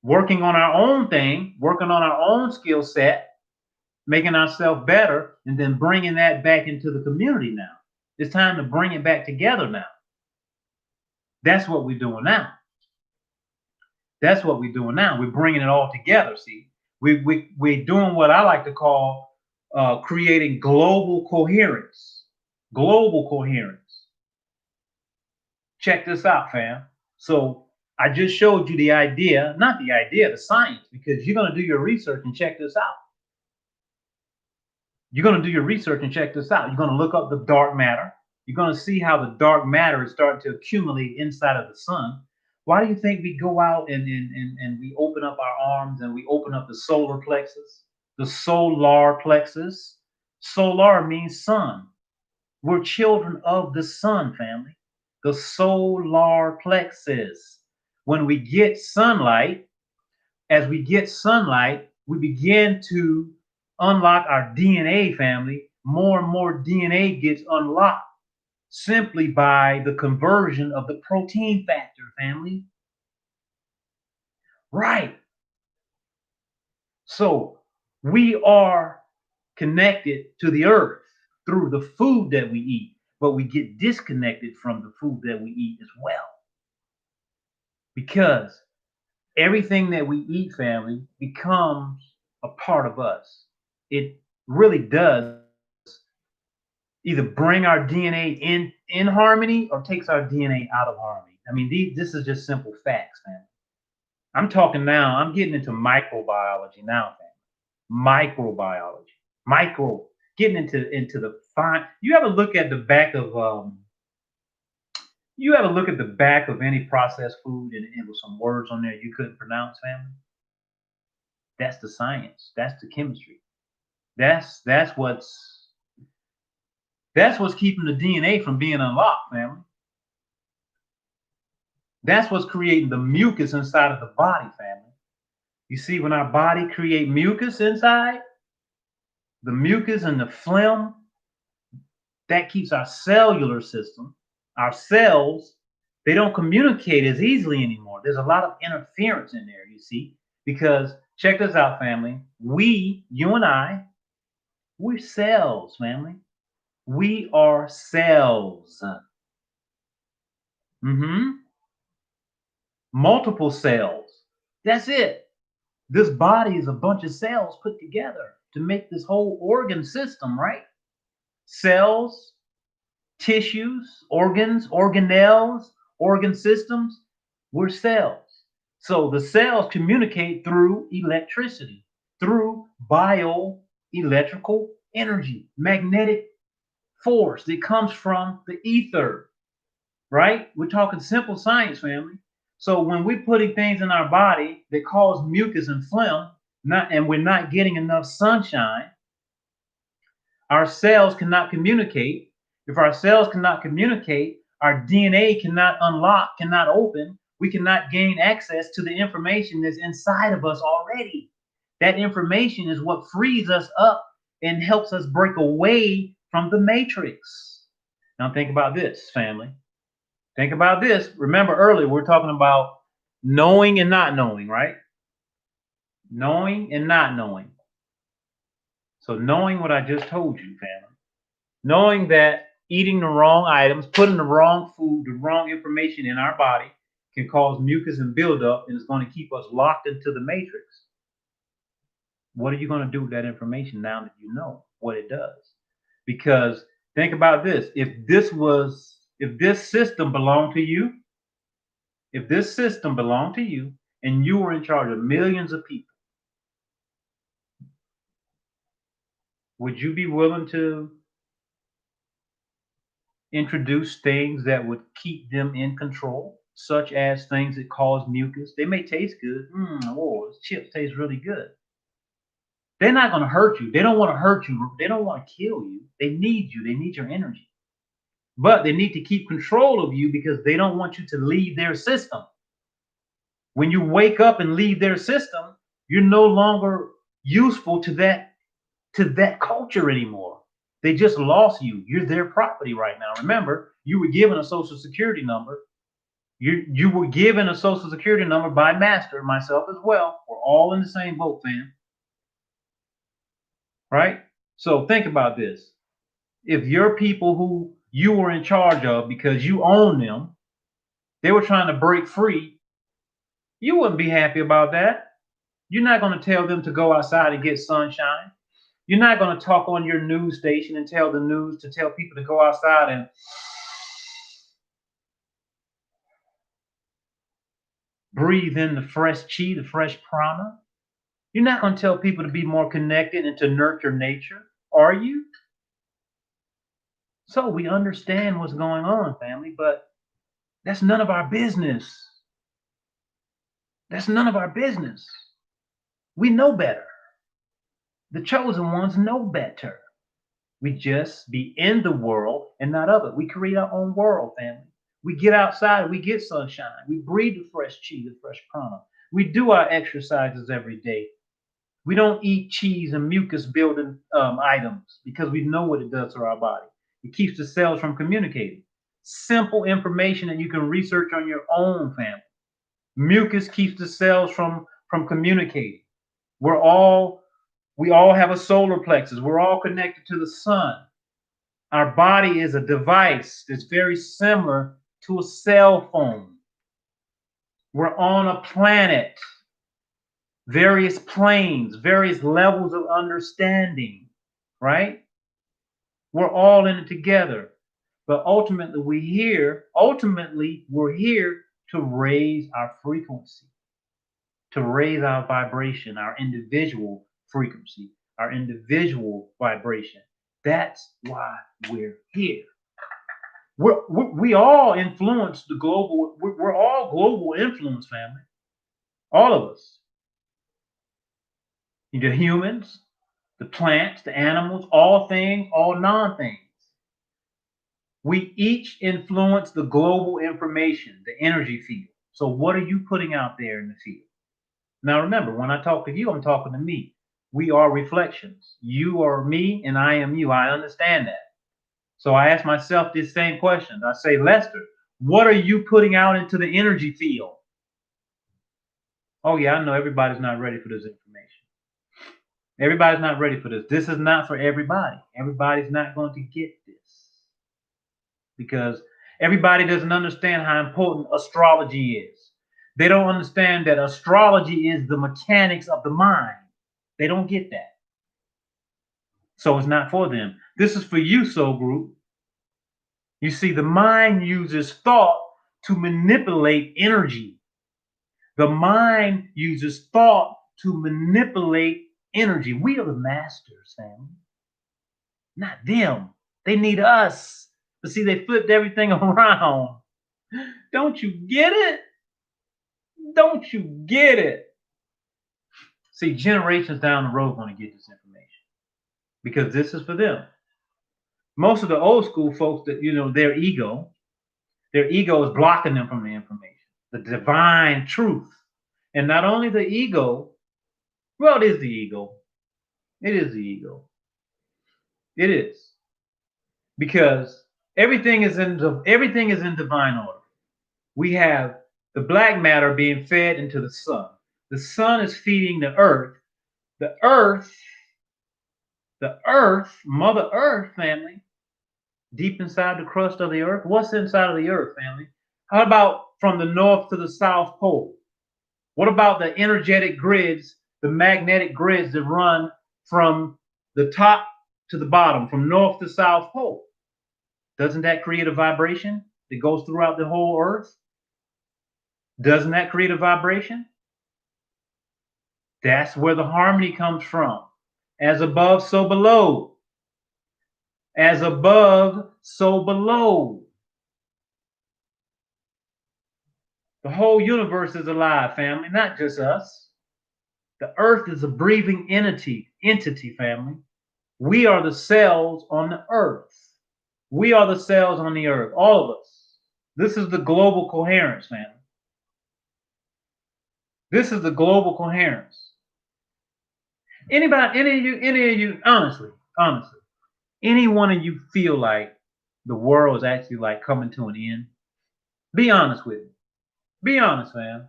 working on our own thing, working on our own skill set, making ourselves better, and then bringing that back into the community now. It's time to bring it back together now. That's what we're doing now. That's what we're doing now. We're bringing it all together, see. We're doing what I like to call creating global coherence. Global coherence. Check this out, fam. So I just showed you the idea, not the idea, the science, because you're going to do your research and check this out. You're going to do your research and check this out. You're going to look up the dark matter. You're going to see how the dark matter is starting to accumulate inside of the sun. Why do you think we go out and we open up our arms and we open up the solar plexus, the solar plexus? Solar means sun. We're children of the sun, family. The solar plexus. When we get sunlight, as we get sunlight, we begin to unlock our DNA, family. more and more DNA gets unlocked simply by the conversion of the protein factor, family. Right. So we are connected to the earth through the food that we eat, but we get disconnected from the food that we eat as well. Because everything that we eat, family, becomes a part of us. It really does either bring our DNA in harmony or takes our DNA out of harmony. I mean, this is just simple facts, man. I'm talking now. I'm getting into microbiology now, fam. Microbiology, micro, getting into the fine. You ever look at the back of You ever look at the back of any processed food and with some words on there you couldn't pronounce, family? That's the science. That's the chemistry. That's that's what's that's what's keeping the DNA from being unlocked, family. That's what's creating the mucus inside of the body, family. You see, when our body create mucus inside, the mucus and the phlegm, that keeps our cellular system, our cells, they don't communicate as easily anymore. There's a lot of interference in there, you see, because check this out, family. You and I, we're cells, family. We are cells. Mm-hmm. Multiple cells. That's it. This body is a bunch of cells put together to make this whole organ system, right? Cells, tissues, organs, organelles, organ systems, we're cells. So the cells communicate through electricity, through bioelectrical energy, magnetic force that comes from the ether, right? We're talking simple science, family. So when we're putting things in our body that cause mucus and phlegm, and we're not getting enough sunshine, our cells cannot communicate. If our cells cannot communicate, our DNA cannot unlock, cannot open. We cannot gain access to the information that's inside of us already. That information is what frees us up and helps us break away from the matrix. Now, think about this, family. Think about this. Remember earlier, we're talking about knowing and not knowing, right? Knowing and not knowing. So, knowing what I just told you, family, knowing that eating the wrong items, putting the wrong food, the wrong information in our body can cause mucus and buildup and it's going to keep us locked into the matrix. What are you going to do with that information now that you know what it does? Because think about this. If this system belonged to you, if this system belonged to you and you were in charge of millions of people, would you be willing to introduce things that would keep them in control, such as things that cause mucus? They may taste good. Oh, chips taste really good. They're not going to hurt you. They don't want to hurt you. They don't want to kill you. They need you. They need your energy. But they need to keep control of you because they don't want you to leave their system. When you wake up and leave their system, you're no longer useful to that culture anymore. They just lost you. You're their property right now. Remember, you were given a social security number. You were given a social security number by master, myself as well. We're all in the same boat, fam. Right? So think about this. If your people who you were in charge of because you own them, they were trying to break free, you wouldn't be happy about that. You're not going to tell them to go outside and get sunshine. You're not going to talk on your news station and tell the news to tell people to go outside and breathe in the fresh chi, the fresh prana. You're not going to tell people to be more connected and to nurture nature, are you? So we understand what's going on, family, but that's none of our business. That's none of our business. We know better. The chosen ones know better. We just be in the world and not of it. We create our own world, family. We get outside, we get sunshine. We breathe the fresh chi, the fresh prana. We do our exercises every day. We don't eat cheese and mucus building items because we know what it does to our body. It keeps the cells from communicating. Simple information that you can research on your own, family. Mucus keeps the cells from communicating. We're all we all have a solar plexus. We're all connected to the sun. Our body is a device that's very similar to a cell phone. We're on a planet, various planes, various levels of understanding, right? We're all in it together. But ultimately we're here to raise our frequency, to raise our vibration, our individual frequency, our individual vibration. That's why we're here. We all influence the global, we're all global influence, family. All of us. The humans, the plants, the animals, all things, all non-things. We each influence the global information, the energy field. So what are you putting out there in the field? Now remember, when I talk to you, I'm talking to me. We are reflections. You are me and I am you. I understand that. So I ask myself this same question. I say, Lester, what are you putting out into the energy field? Oh yeah, I know everybody's not ready for this information. Everybody's not ready for this. This is not for everybody. Everybody's not going to get this because everybody doesn't understand how important astrology is. They don't understand that astrology is the mechanics of the mind. They don't get that. So it's not for them. This is for you, soul group. You see, the mind uses thought to manipulate energy. The mind uses thought to manipulate energy. We are the masters, family. Not them. They need us. But see, they flipped everything around. Don't you get it? Don't you get it? See, generations down the road going to get this information because this is for them. Most of the old school folks that, their ego is blocking them from the information, the divine truth. And not only the ego, well, it is the ego. It is the ego. It is. Because everything is in divine order. We have the black matter being fed into the sun. The sun is feeding the earth. The earth, Mother Earth, family, deep inside the crust of the earth. What's inside of the earth, family? How about from the north to the south pole? What about the energetic grids, the magnetic grids that run from the top to the bottom, from north to south pole? Doesn't that create a vibration that goes throughout the whole earth? Doesn't that create a vibration? That's where the harmony comes from. As above, so below. As above, so below. The whole universe is alive, family, not just us. The earth is a breathing entity, family. We are the cells on the earth. We are the cells on the earth, all of us. This is the global coherence, family. This is the global coherence. Any of you, honestly, any one of you feel like the world is actually like coming to an end? Be honest with me. Be honest, man.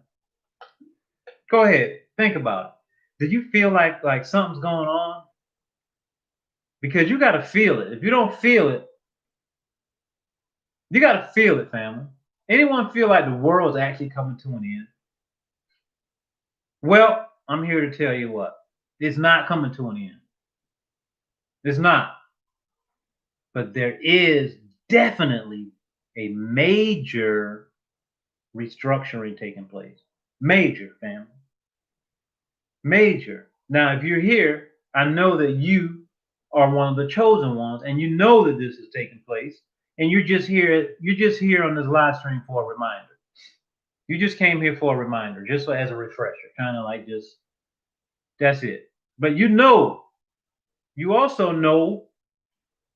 Go ahead. Think about it. Do you feel like something's going on? Because you got to feel it. If you don't feel it, you got to feel it, family. Anyone feel like the world is actually coming to an end? Well, I'm here to tell you what. It's not coming to an end. It's not. But there is definitely a major restructuring taking place. Major, family. Major. Now, if you're here, I know that you are one of the chosen ones, and you know that this is taking place, and you're just here on this live stream for a reminder. You just came here for a reminder, just as a refresher, kind of like just, that's it. But you also know,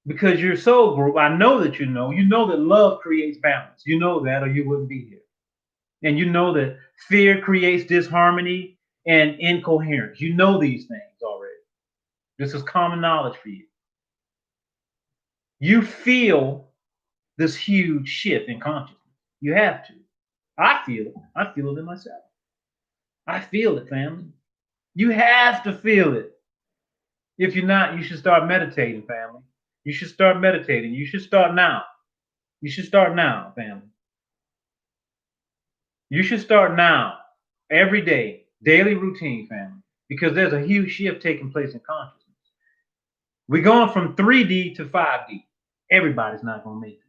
because you're soul group, I know that you know that love creates balance. You know that, or you wouldn't be here. And you know that fear creates disharmony, and incoherence. You know these things already. This is common knowledge for you. You feel this huge shift in consciousness. You have to. I feel it. I feel it in myself. I feel it, family. You have to feel it. If you're not, you should start meditating, family. You should start meditating. You should start now. You should start now, family. You should start now, every day, daily routine, family, because there's a huge shift taking place in consciousness. We're going from 3D to 5D. Everybody's not going to make it.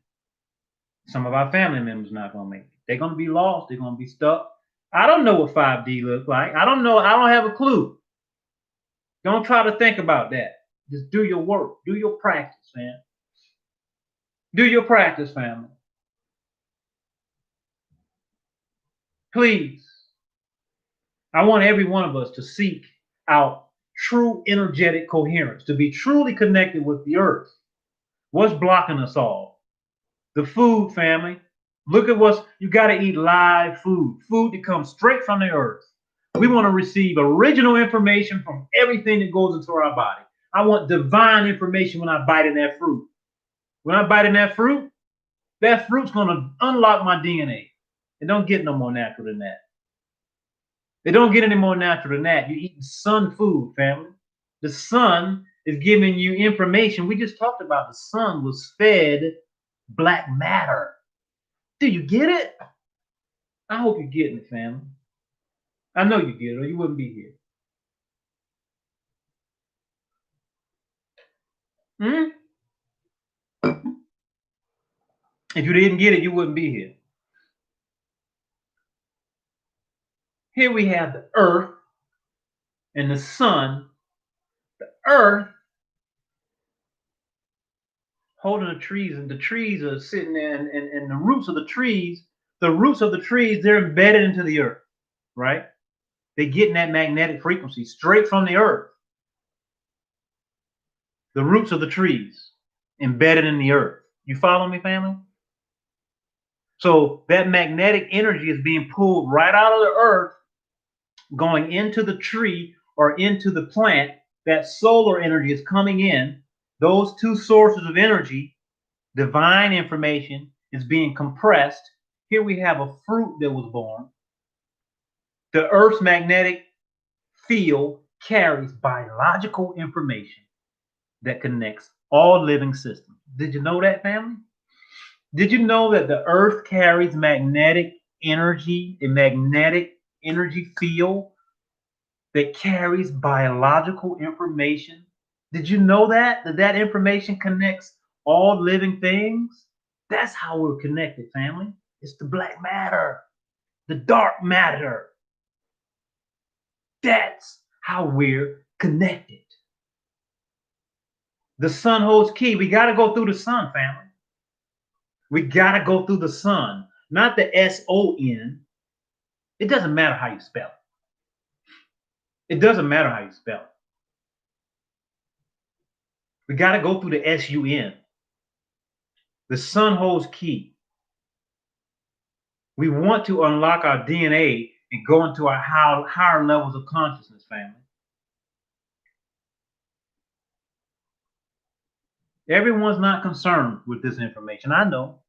Some of our family members not going to make it. They're going to be lost. They're going to be stuck. I don't know what 5D looks like. I don't know. I don't have a clue. Don't try to think about that. Just do your work. Do your practice, man. Do your practice, family. Please. I want every one of us to seek out true energetic coherence, to be truly connected with the earth. What's blocking us all? The food, family. Look at what's, you got to eat live food, food that comes straight from the earth. We want to receive original information from everything that goes into our body. I want divine information when I bite in that fruit. When I bite in that fruit's going to unlock my DNA. It don't get no more natural than that. It don't get any more natural than that. You're eating sun food, family. The sun is giving you information. We just talked about the sun was fed black matter. Do you get it? I hope you're getting it, family. I know you get it, or you wouldn't be here. If you didn't get it, you wouldn't be here. Here we have the earth and the sun. The earth holding the trees, and the trees are sitting there, and the roots of the trees, they're embedded into the earth, right? They're getting that magnetic frequency straight from the earth. The roots of the trees embedded in the earth. You follow me, family? So that magnetic energy is being pulled right out of the earth, going into the tree or into the plant. That solar energy is coming in. Those two sources of energy, divine information, is being compressed. Here we have a fruit that was born. The earth's magnetic field carries biological information that connects all living systems. Did you know that, family? Did you know that the earth carries magnetic energy, a magnetic energy field that carries biological information? Did you know that information connects all living things? That's how we're connected, family. It's the black matter, the dark matter. That's how we're connected. The sun holds key. We got to go through the sun, family. We got to go through the sun, not the S-O-N. It doesn't matter how you spell it. It doesn't matter how you spell it. We got to go through the S-U-N. The sun holds key. We want to unlock our DNA and go into our higher levels of consciousness, family. Everyone's not concerned with this information. I know.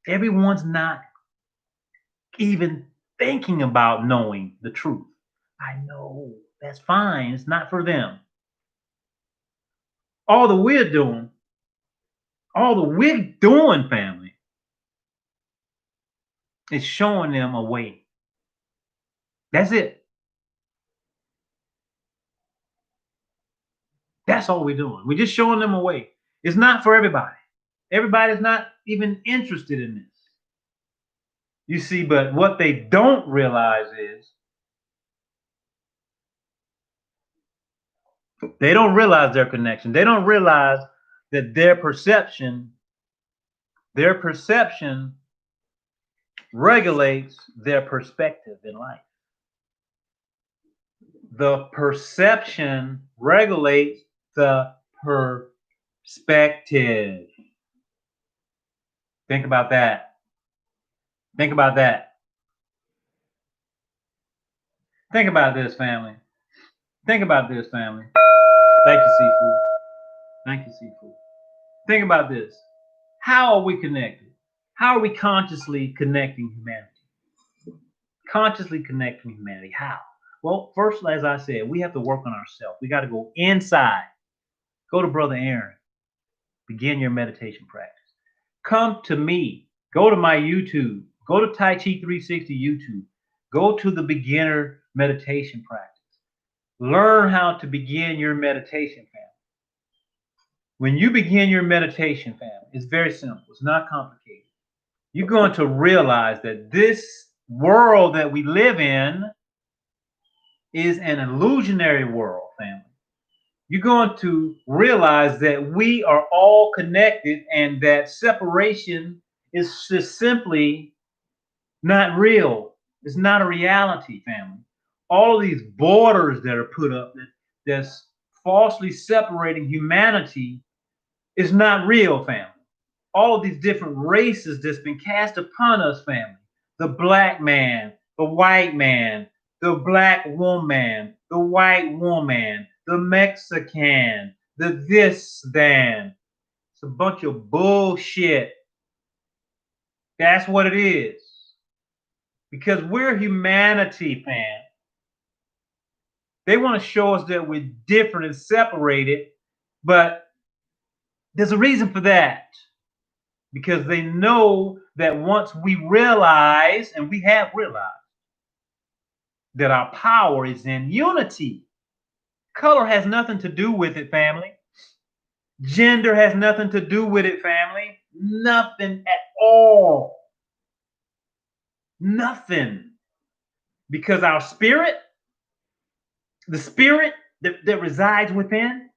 Everyone's not even thinking about knowing the truth. I know. That's fine. It's not for them. All that we're doing, family, is showing them a way. That's it. That's all we're doing. We're just showing them a way. It's not for everybody. Everybody's not even interested in this. You see, but what they don't realize is they don't realize their connection. They don't realize that their perception regulates their perspective in life. The perception regulates the perspective. Think about that. Think about that. Think about this, family. Think about this, family. Thank you, Seafood. Thank you, Seafood. Think about this. How are we connected? How are we consciously connecting humanity? Consciously connecting humanity. How? Well, first, as I said, we have to work on ourselves. We got to go inside. Go to Brother Aaron. Begin your meditation practice. Come to me. Go to my YouTube. Go to Tai Chi 360 YouTube. Go to the beginner meditation practice. Learn how to begin your meditation, family. When you begin your meditation, family, it's very simple. It's not complicated. You're going to realize that this world that we live in is an illusionary world, family. You're going to realize that we are all connected and that separation is just simply not real. It's not a reality, family. All of these borders that are put up that's falsely separating humanity is not real, family. All of these different races that's been cast upon us, family. The black man, the white man, the black woman, the white woman, the Mexican, the this, then. It's a bunch of bullshit. That's what it is. Because we're humanity, fam. They want to show us that we're different and separated, but there's a reason for that. Because they know that once we realize, and we have realized, that our power is in unity. Color has nothing to do with it, family. Gender has nothing to do with it, family. Nothing at all. Nothing. Because our spirit, the spirit that resides within,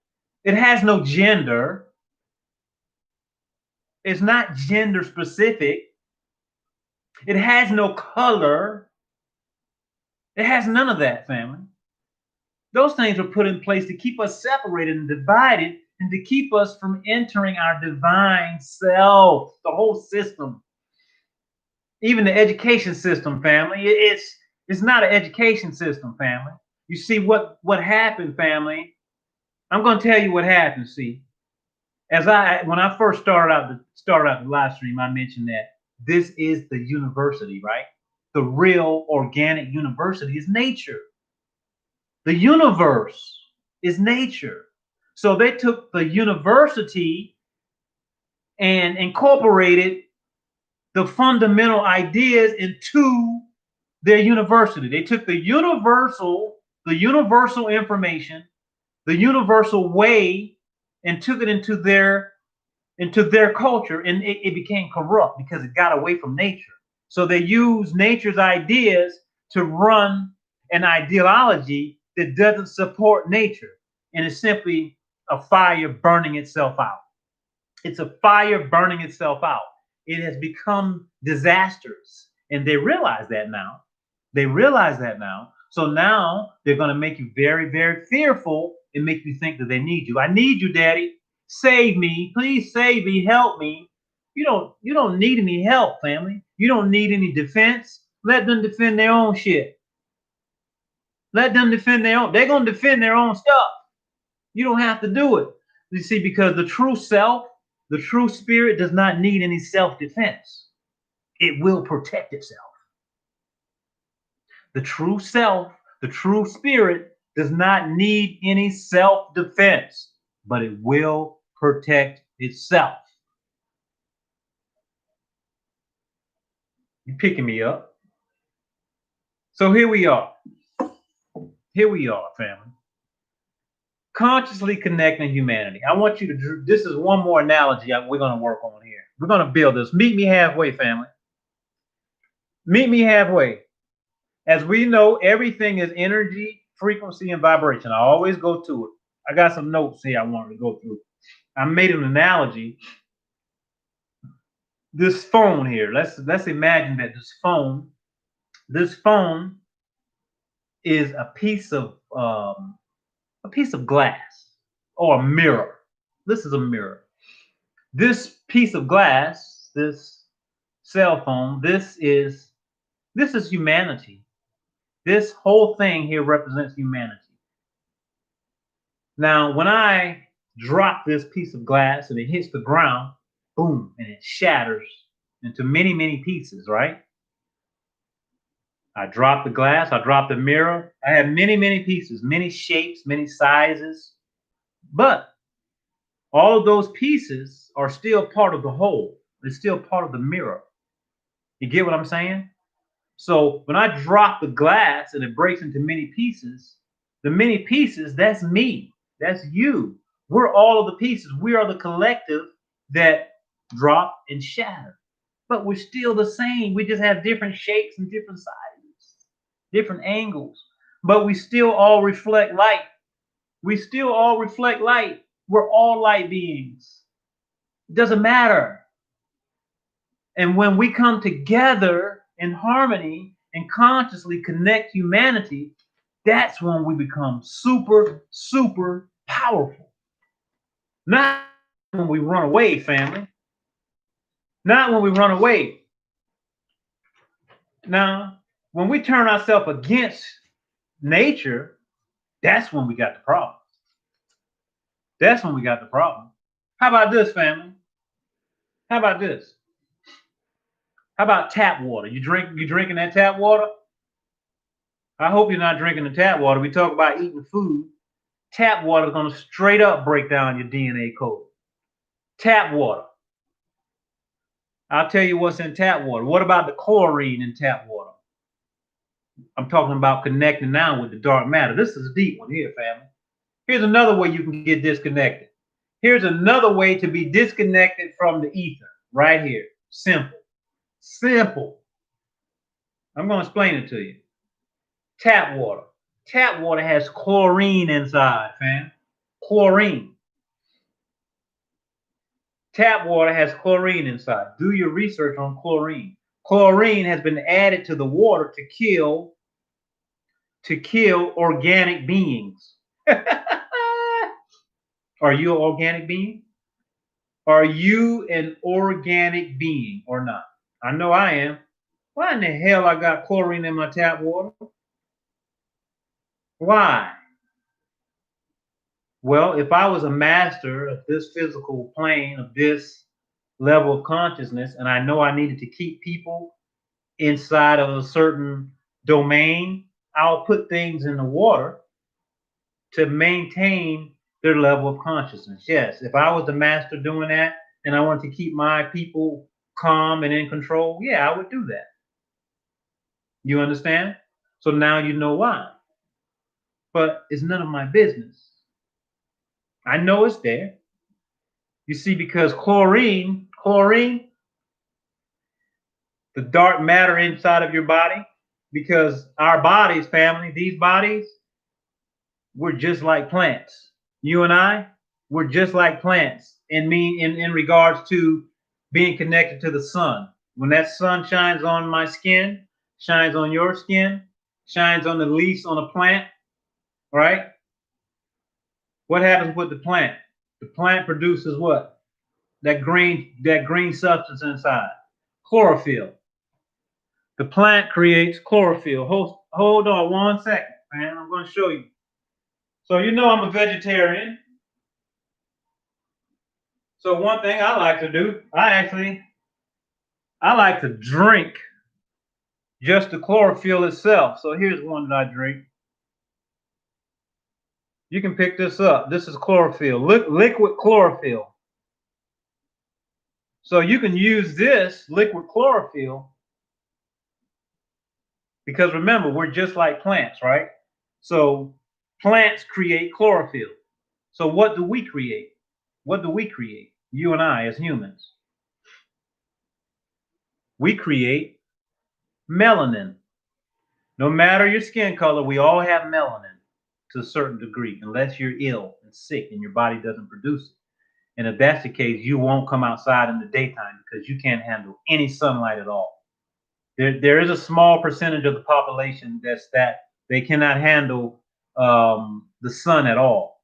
it has no gender. It's not gender specific. It has no color. It has none of that, family. Those things were put in place to keep us separated and divided and to keep us from entering our divine self, the whole system. Even the education system, family, it's not an education system, family. You see what happened, family. I'm going to tell you what happened. See, when I first started out the live stream, I mentioned that this is the university, right? The real organic university is nature. The universe is nature. So they took the university and incorporated the fundamental ideas into their university. They took the universal information, the universal way, and took it into their culture, and it became corrupt because it got away from nature. So they use nature's ideas to run an ideology that doesn't support nature, and it's simply a fire burning itself out. It's a fire burning itself out. It has become disastrous, and they realize that now. They realize that now. So now they're going to make you very, very fearful and make you think that they need you. I need you, Daddy. Save me. Please save me. Help me. You don't need any help, family. You don't need any defense. Let them defend their own shit. Let them defend their own. They're going to defend their own stuff. You don't have to do it. You see, because the true self, the true spirit does not need any self-defense. It will protect itself. The true self, the true spirit does not need any self-defense, but it will protect itself. You picking me up? So here we are. Here we are, family. Consciously connecting humanity. I want you to, this is one more analogy we're going to work on here. We're going to build this. Meet me halfway, family. Meet me halfway. As we know, everything is energy, frequency, and vibration. I always go to it. I got some notes here I wanted to go through. I made an analogy. This phone here, let's imagine that this phone is a piece of glass or a mirror. This is a mirror. This piece of glass, this cell phone, this is humanity. This whole thing here represents humanity. Now, when I drop this piece of glass and it hits the ground, boom, and it shatters into many, many pieces, right? I drop the glass, I drop the mirror. I have many, many pieces, many shapes, many sizes. But all of those pieces are still part of the whole. It's still part of the mirror. You get what I'm saying? So when I drop the glass and it breaks into many pieces, the many pieces, that's me. That's you. We're all of the pieces. We are the collective that drop and shatter. But we're still the same. We just have different shapes and different sizes, different angles. But we still all reflect light. We still all reflect light. We're all light beings. It doesn't matter. And when we come together in harmony and consciously connect humanity, that's when we become super, super powerful. Not when we run away, family. Not when we run away. Now, when we turn ourselves against nature, that's when we got the problem. That's when we got the problem. How about this, family? How about this? How about tap water? You drinking that tap water? I hope you're not drinking the tap water. We talk about eating food. Tap water is going to straight up break down your DNA code. Tap water. I'll tell you what's in tap water. What about the chlorine in tap water? I'm talking about connecting now with the dark matter. This is a deep one here, family. Here's another way you can get disconnected. Here's another way to be disconnected from the ether. Right here. Simple. Simple. I'm going to explain it to you. Tap water. Tap water has chlorine inside, fam. Chlorine. Tap water has chlorine inside. Do your research on chlorine. Chlorine has been added to the water to kill organic beings. Are you an organic being? Are you an organic being or not? I know I am. Why in the hell I got chlorine in my tap water? Why? Well, if I was a master of this physical plane, of this level of consciousness, and I know I needed to keep people inside of a certain domain, I'll put things in the water to maintain their level of consciousness. Yes, if I was the master doing that and I wanted to keep my people calm and in control, yeah, I would do that. You understand? So now you know why. But it's none of my business. I know it's there. You see, because chlorine, the dark matter inside of your body, because our bodies, family, these bodies, we're just like plants. You and I, we're just like plants in regards to being connected to the sun. When that sun shines on my skin, shines on your skin, shines on the leaves on a plant, right? What happens with the plant? The plant produces what? That green substance inside. Chlorophyll. The plant creates chlorophyll. Hold on 1 second, man. I'm going to show you. So you know I'm a vegetarian. So one thing I like to do, I like to drink just the chlorophyll itself. So here's one that I drink. You can pick this up. This is chlorophyll, liquid chlorophyll. So you can use this liquid chlorophyll because remember, we're just like plants, right? So plants create chlorophyll. So what do we create? What do we create? You and I as humans. We create melanin. No matter your skin color, we all have melanin to a certain degree, unless you're ill and sick and your body doesn't produce it. And if that's the case, you won't come outside in the daytime because you can't handle any sunlight at all. There is a small percentage of the population that they cannot handle the sun at all.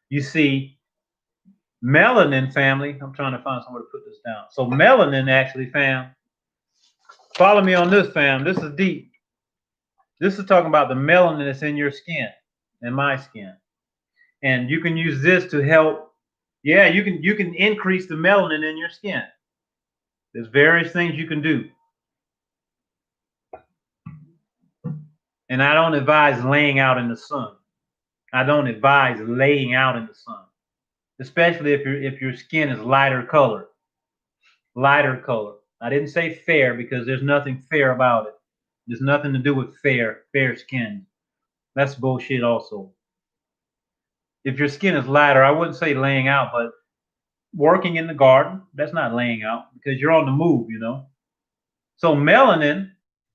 You see, melanin, family, I'm trying to find somewhere to put this down. So melanin actually, fam, follow me on this, fam. This is deep. This is talking about the melanin that's in your skin and my skin. And you can use this to help. Yeah, you can increase the melanin in your skin. There's various things you can do. And I don't advise laying out in the sun. I don't advise laying out in the sun, especially if your skin is lighter color. Lighter color. I didn't say fair because there's nothing fair about it. There's nothing to do with fair skin. That's bullshit also. If your skin is lighter, I wouldn't say laying out, but working in the garden, that's not laying out because you're on the move, you know. So melanin,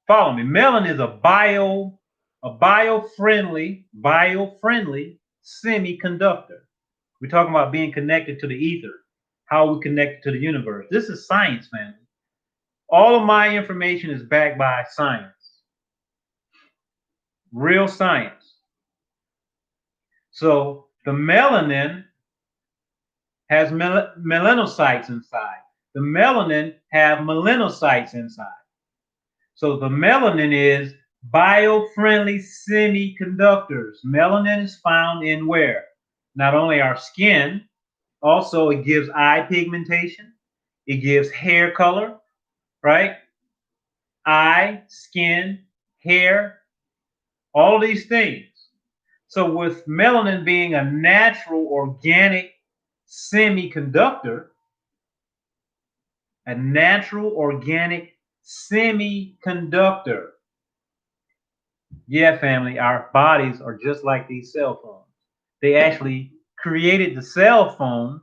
follow me. Melanin is a bio-friendly semiconductor. We're talking about being connected to the ether, how we connect to the universe. This is science, family. All of my information is backed by science, real science. So the melanin has melanocytes inside. The melanin have melanocytes inside. So the melanin is bio-friendly semiconductors. Melanin is found in where? Not only our skin, also it gives eye pigmentation, it gives hair color, right? Eye, skin, hair, all of these things. So with melanin being a natural organic semiconductor, a natural organic semiconductor. Yeah, family, our bodies are just like these cell phones. They actually created the cell phone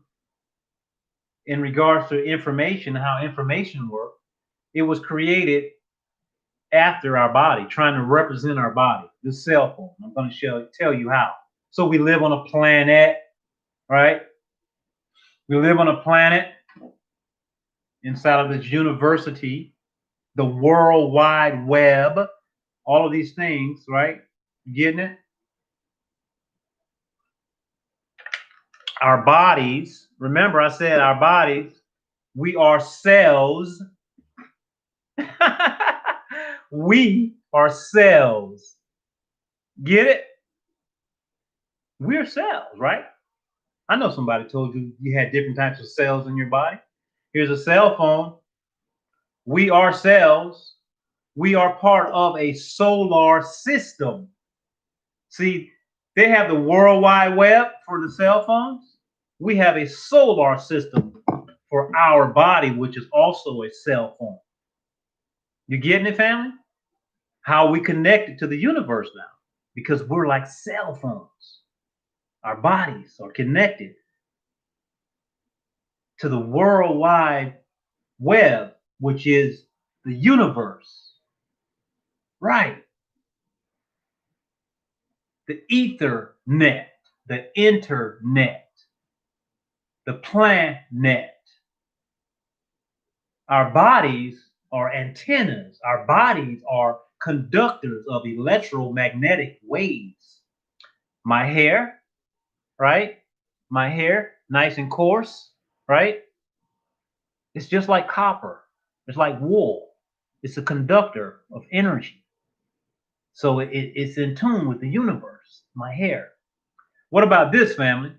in regards to information, how information works. It was created after our body, trying to represent our body, the cell phone. I'm going to tell you how. So we live on a planet, right? We live on a planet inside of this university, the World Wide Web, all of these things, right? You getting it? Our bodies, remember I said our bodies, we are cells. We are cells. Get it? We're cells, right? I know somebody told you you had different types of cells in your body. Here's a cell phone. We are cells. We are part of a solar system. See, they have the World Wide Web for the cell phones. We have a solar system for our body, which is also a cell phone. You getting it, family? How we connected to the universe now, because we're like cell phones. Our bodies are connected to the World Wide Web, which is the universe. Right. The Ethernet, the internet, the planet. Our bodies are antennas. Our bodies are conductors of electromagnetic waves. My hair, right? My hair, nice and coarse, right? It's just like copper. It's like wool. It's a conductor of energy. So it's in tune with the universe, my hair. What about this, family?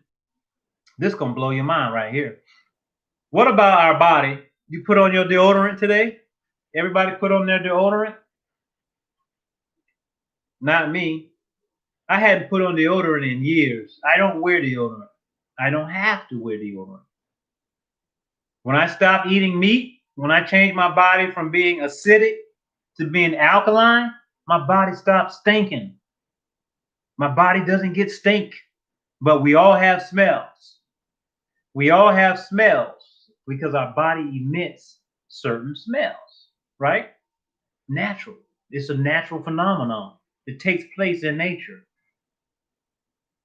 This gonna blow your mind right here. What about our body? You put on your deodorant today? Everybody put on their deodorant? Not me. I hadn't put on deodorant in years. I don't wear deodorant. I don't have to wear deodorant. When I stopped eating meat, when I changed my body from being acidic to being alkaline, my body stopped stinking. My body doesn't get stink, but we all have smells. We all have smells because our body emits certain smells, right? Natural. It's a natural phenomenon. It takes place in nature.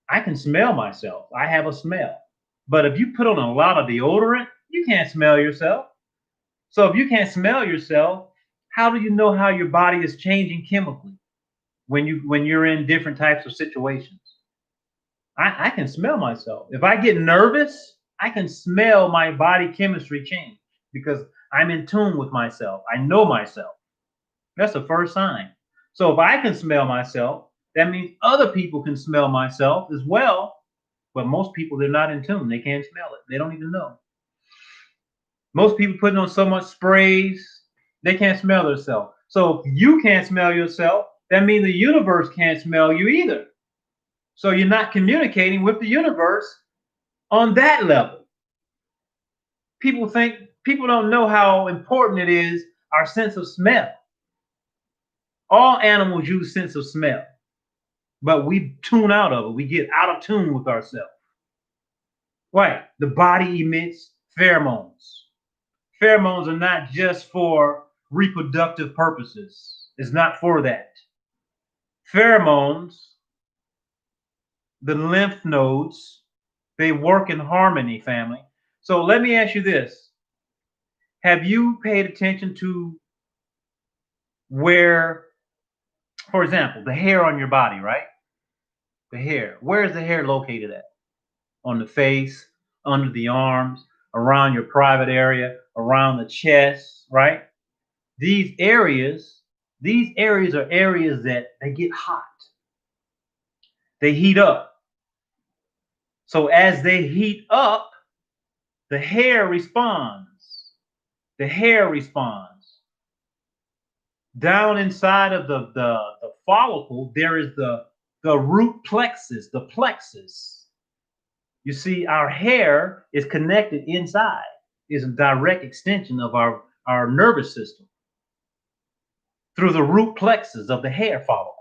I can smell myself. I have a smell. But if you put on a lot of deodorant, you can't smell yourself. So if you can't smell yourself, how do you know how your body is changing chemically when you're in different types of situations? I can smell myself. If I get nervous, I can smell my body chemistry change because I'm in tune with myself. I know myself. That's the first sign. So if I can smell myself, that means other people can smell myself as well. But most people, they're not in tune. They can't smell it. They don't even know. Most people putting on so much sprays, they can't smell themselves. So if you can't smell yourself, that means the universe can't smell you either. So you're not communicating with the universe on that level. People don't know how important it is, our sense of smell. All animals use sense of smell, but we tune out of it. We get out of tune with ourselves. Right. The body emits pheromones. Pheromones are not just for reproductive purposes. It's not for that. Pheromones, the lymph nodes, they work in harmony, family. So let me ask you this. Have you paid attention to where, for example, the hair on your body, right? The hair. Where is the hair located at? On the face, under the arms, around your private area, around the chest, right? These areas, these areas are areas that they get hot. They heat up. So as they heat up, the hair responds. The hair responds. Down inside of the follicle, there is the root plexus, the plexus. You see, our hair is connected inside, is a direct extension of our nervous system through the root plexus of the hair follicle.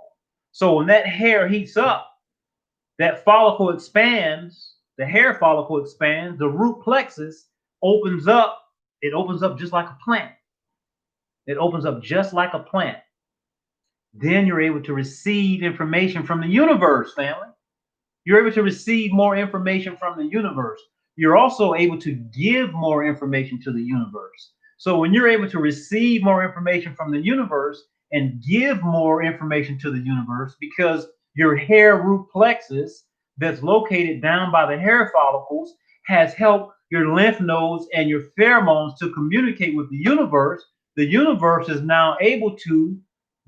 So when that hair heats up, that follicle expands, the hair follicle expands, the root plexus opens up. It opens up just like a plant. It opens up just like a plant. Then you're able to receive information from the universe, family. You're able to receive more information from the universe. You're also able to give more information to the universe. So when you're able to receive more information from the universe and give more information to the universe, because your hair root plexus that's located down by the hair follicles has helped your lymph nodes and your pheromones to communicate with the universe is now able to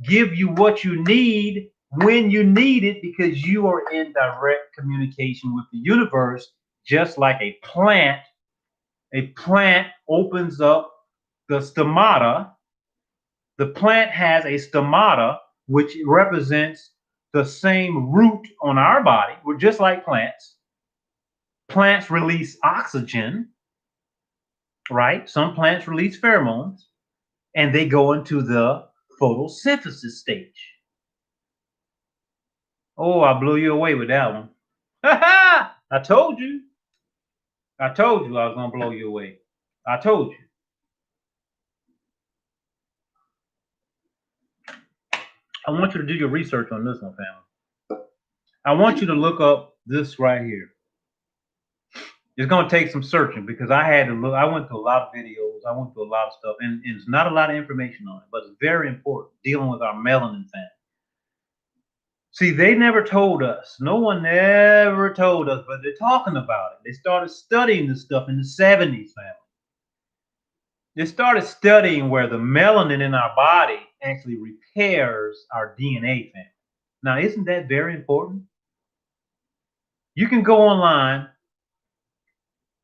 give you what you need when you need it, because you are in direct communication with the universe, just like a plant. A plant opens up the stomata. The plant has a stomata, which represents the same root on our body. We're just like plants. Plants release oxygen, right? Some plants release pheromones, and they go into the photosynthesis stage. Oh, I blew you away with that one. I told you. I told you I was going to blow you away. I told you. I want you to do your research on this one, family. I want you to look up this right here. It's going to take some searching because I had to look. I went through a lot of videos. I went through a lot of stuff, and it's not a lot of information on it, but it's very important dealing with our melanin family. See, they never told us. No one ever told us, but they're talking about it. They started studying this stuff in the 70s, family. They started studying where the melanin in our body actually repairs our DNA, family. Now, isn't that very important? You can go online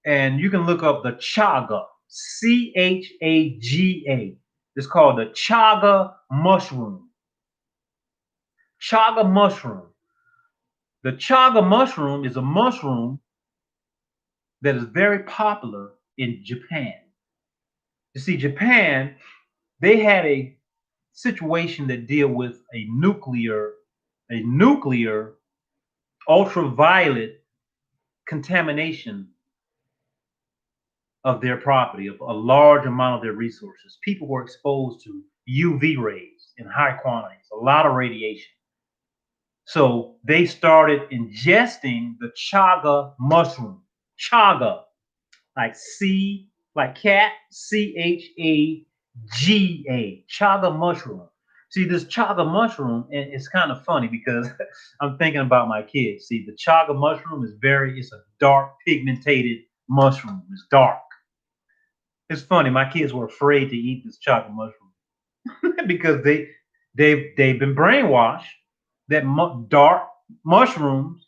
and you can look up the chaga, CHAGA. It's called the chaga mushroom. Chaga mushroom. The chaga mushroom is a mushroom that is very popular in Japan. You see, Japan, they had a situation that deal with a nuclear ultraviolet contamination of their property, of a large amount of their resources. People were exposed to UV rays in high quantities, a lot of radiation. So they started ingesting the chaga mushroom. Chaga, like C, like cat, CHAGA, chaga mushroom. See, this chaga mushroom, and it's kind of funny because I'm thinking about my kids. See, the chaga mushroom it's a dark pigmented mushroom. It's dark. It's funny. My kids were afraid to eat this chaga mushroom because They've been brainwashed that dark mushrooms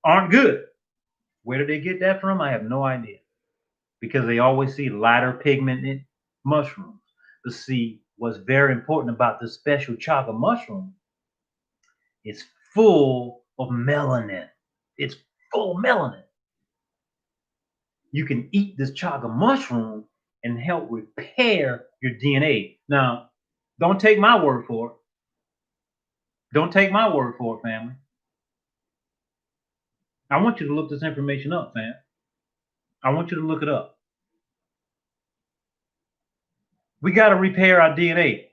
aren't good. Where did they get that from? I have no idea. Because they always see lighter pigmented mushrooms. But see, what's very important about this special chaga mushroom, it's full of melanin. It's full of melanin. You can eat this chaga mushroom and help repair your DNA. Now, don't take my word for it. Don't take my word for it, family. I want you to look this information up, fam. I want you to look it up. We got to repair our DNA.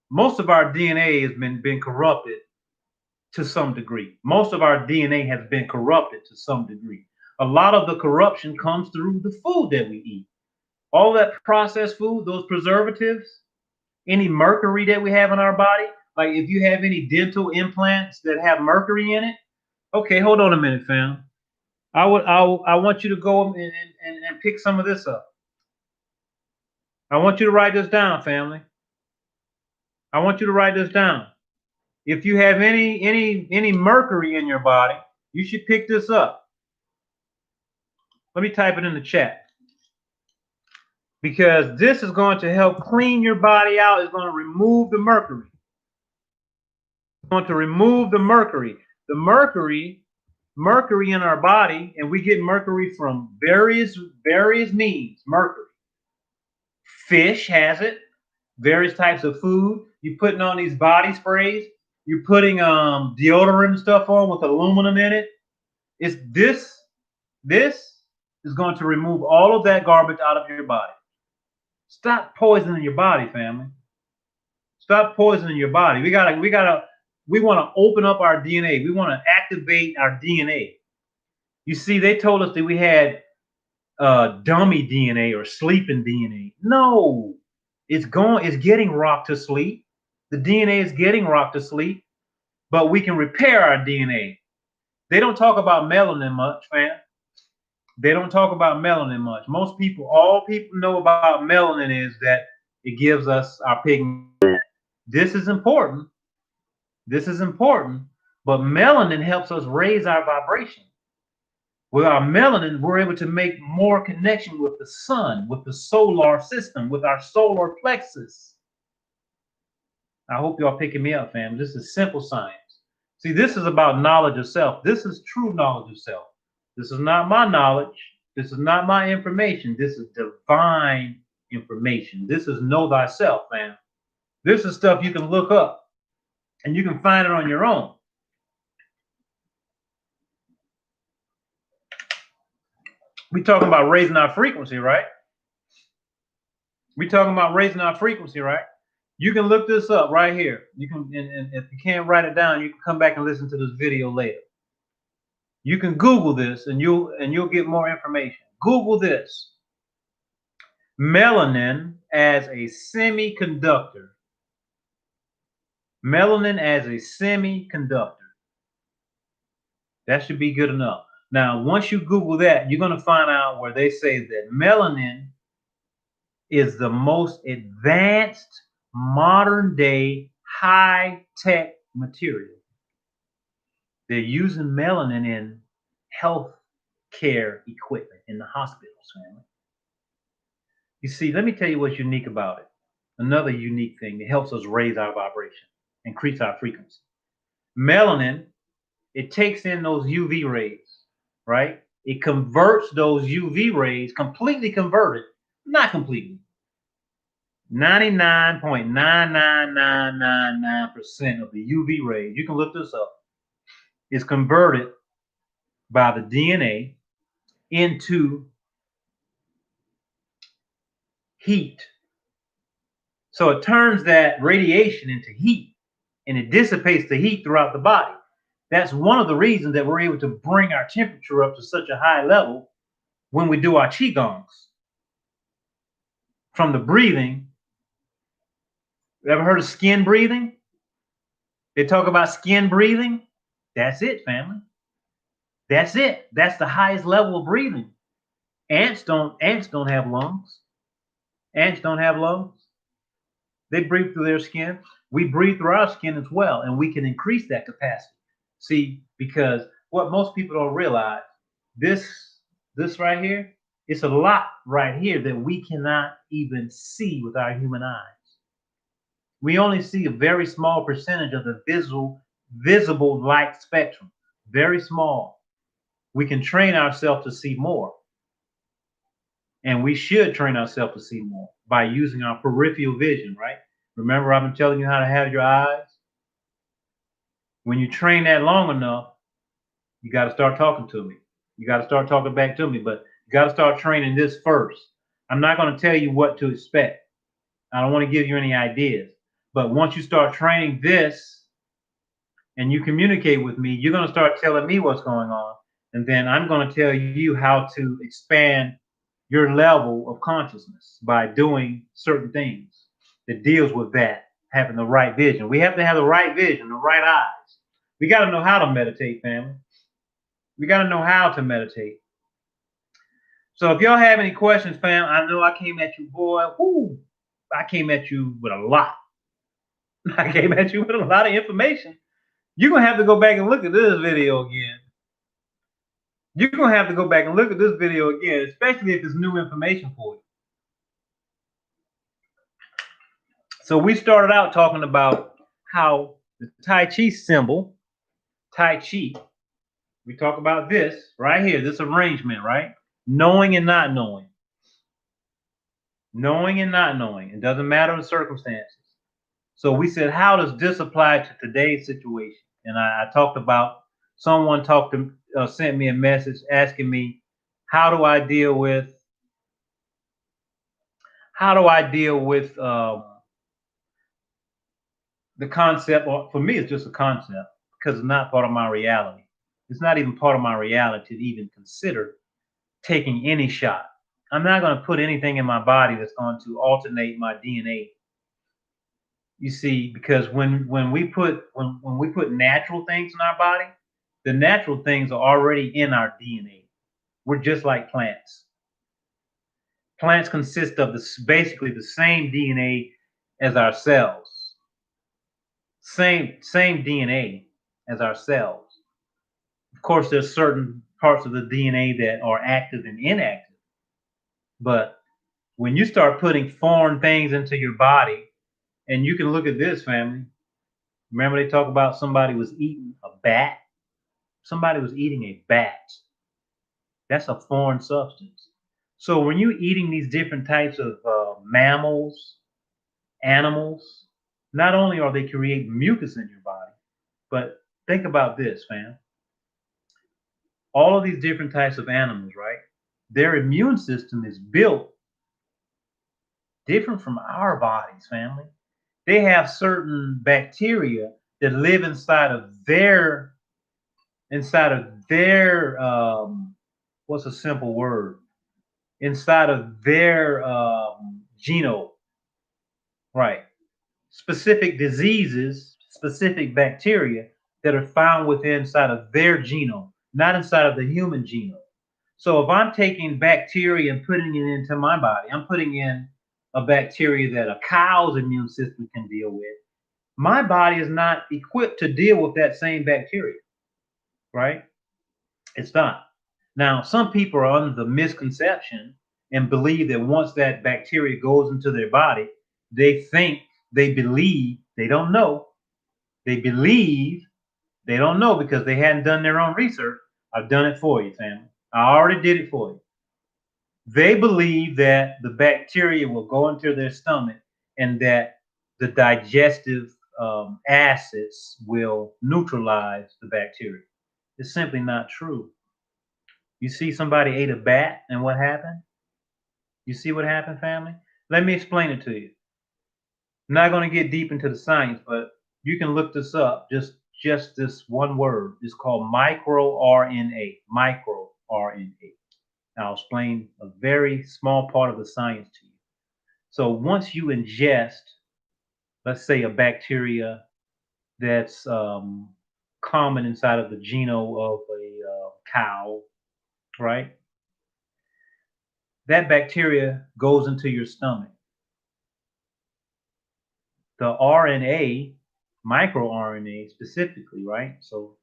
Most of our DNA has been corrupted to some degree. Most of our DNA has been corrupted to some degree. A lot of the corruption comes through the food that we eat. All that processed food, those preservatives, any mercury that we have in our body, like if you have any dental implants that have mercury in it, okay, hold on a minute, fam. I want you to go and pick some of this up. I want you to write this down, family. I want you to write this down. If you have any mercury in your body, you should pick this up. Let me type it in the chat. Because this is going to help clean your body out. It's going to remove the mercury. It's going to remove the mercury. The mercury in our body, and we get mercury from various means. Mercury. Fish has it. Various types of food. You're putting on these body sprays. You're putting deodorant and stuff on with aluminum in it. It's this is going to remove all of that garbage out of your body. Stop poisoning your body, family. Stop poisoning your body. We want to open up our DNA. We want to activate our DNA. You see, they told us that we had dummy DNA or sleeping DNA. No, it's getting rocked to sleep. The DNA is getting rocked to sleep, but we can repair our DNA. They don't talk about melanin much, fam. They don't talk about melanin much. All people know about melanin is that it gives us our pigment. This is important. This is important, but melanin helps us raise our vibration. With our melanin, we're able to make more connection with the sun, with the solar system, with our solar plexus. I hope y'all picking me up, fam. This is simple science. See, this is about knowledge of self. This is true knowledge of self. This is not my knowledge. This is not my information. This is divine information. This is know thyself, man. This is stuff you can look up and you can find it on your own. We talking about raising our frequency, right? We talking about raising our frequency, right? You can look this up right here. You can, and if you can't write it down, you can come back and listen to this video later. You can Google this and you'll get more information. Google this. Melanin as a semiconductor. Melanin as a semiconductor. That should be good enough. Now, once you Google that, you're going to find out where they say that melanin is the most advanced modern day high-tech material. They're using melanin in health care equipment in the hospitals, family. You see, let me tell you what's unique about it. Another unique thing that helps us raise our vibration, increase our frequency. Melanin, it takes in those UV rays, right? It converts those UV rays, completely converted, not completely. 99.99999% of the UV rays, you can look this up, is converted by the DNA into heat. So it turns that radiation into heat and it dissipates the heat throughout the body. That's one of the reasons that we're able to bring our temperature up to such a high level when we do our qigongs. From the breathing, you ever heard of skin breathing? They talk about skin breathing. That's it, family. That's it. That's the highest level of breathing. Ants don't have lungs. Ants don't have lungs. They breathe through their skin. We breathe through our skin as well, and we can increase that capacity. See, because what most people don't realize, this this right here, it's a lot right here that we cannot even see with our human eyes. We only see a very small percentage of the visible light spectrum. Very small. We can train ourselves to see more. And we should train ourselves to see more by using our peripheral vision, right? Remember, I've been telling you how to have your eyes. When you train that long enough, you got to start talking to me. You got to start talking back to me, but you got to start training this first. I'm not going to tell you what to expect. I don't want to give you any ideas. But once you start training this and you communicate with me, you're going to start telling me what's going on. And then I'm going to tell you how to expand your level of consciousness by doing certain things that deals with that, having the right vision. We have to have the right vision, the right eyes. We got to know how to meditate, family. We got to know how to meditate. So if y'all have any questions, fam, I know I came at you, boy. Whoo, I came at you with a lot. I came at you with a lot of information. You're going to have to go back and look at this video again. You're going to have to go back and look at this video again, especially if it's new information for you. So we started out talking about how the Tai Chi symbol, Tai Chi, we talk about this right here, this arrangement, right? Knowing and not knowing. Knowing and not knowing. It doesn't matter the circumstances. So we said, how does this apply to today's situation? And I talked about someone sent me a message asking me, how do I deal with the concept? Or for me, it's just a concept because it's not part of my reality. It's not even part of my reality to even consider taking any shot. I'm not going to put anything in my body that's going to alternate my DNA. You see, because when we put natural things in our body, the natural things are already in our DNA. We're just like plants. Plants consist of basically the same DNA as our cells. Same DNA as our cells. Of course, there's certain parts of the DNA that are active and inactive. But when you start putting foreign things into your body, and you can look at this, family. Remember they talk about somebody was eating a bat? Somebody was eating a bat. That's a foreign substance. So when you're eating these different types of mammals, animals, not only are they creating mucus in your body, but think about this, fam. All of these different types of animals, right? Their immune system is built different from our bodies, family. They have certain bacteria that live inside of their what's a simple word? Inside of their genome, right? Specific diseases, specific bacteria that are found within inside of their genome, not inside of the human genome. So if I'm taking bacteria and putting it into my body, I'm putting in a bacteria that a cow's immune system can deal with. My body is not equipped to deal with that same bacteria, right? It's not. Now, some people are under the misconception and believe that once that bacteria goes into their body, they think, they believe, they don't know. They believe, they don't know because they hadn't done their own research. I've done it for you, family. I already did it for you. They believe that the bacteria will go into their stomach and that the digestive acids will neutralize the bacteria. It's simply not true. You see somebody ate a bat and what happened? You see what happened, family? Let me explain it to you. I'm not going to get deep into the science, but you can look this up. Just this one word. It's called microRNA. MicroRNA. I'll explain a very small part of the science to you. So once you ingest, let's say, a bacteria that's common inside of the genome of a cow, right? That bacteria goes into your stomach. the RNA, microRNA specifically, right? So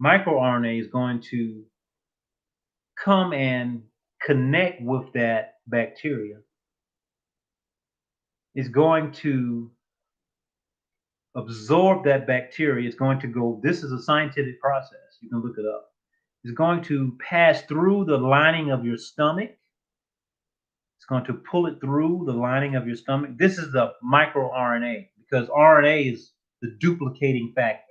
microRNA is going to come and connect with that bacteria. It's going to absorb that bacteria. It's going to go, this is a scientific process. You can look it up. It's going to pass through the lining of your stomach. It's going to pull it through the lining of your stomach. This is the microRNA because RNA is the duplicating factor.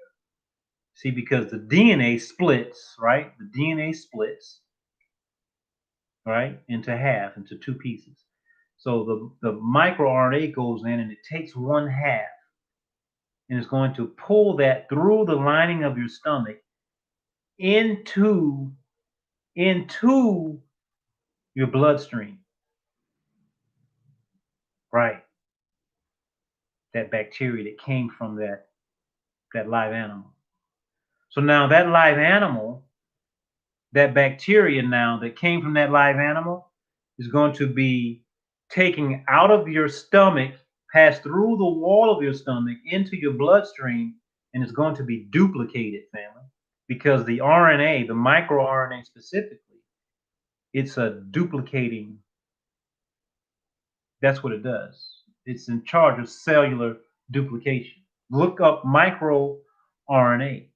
See, because the DNA splits, right? The DNA splits, right, into half, into two pieces. So the microRNA goes in and it takes one half and it's going to pull that through the lining of your stomach into your bloodstream. Right. That bacteria that came from that live animal. So now that live animal, that bacteria now that came from that live animal is going to be taken out of your stomach, pass through the wall of your stomach into your bloodstream, and it's going to be duplicated, family. Because the RNA, the microRNA specifically, it's a duplicating. That's what it does. It's in charge of cellular duplication. Look up microRNA.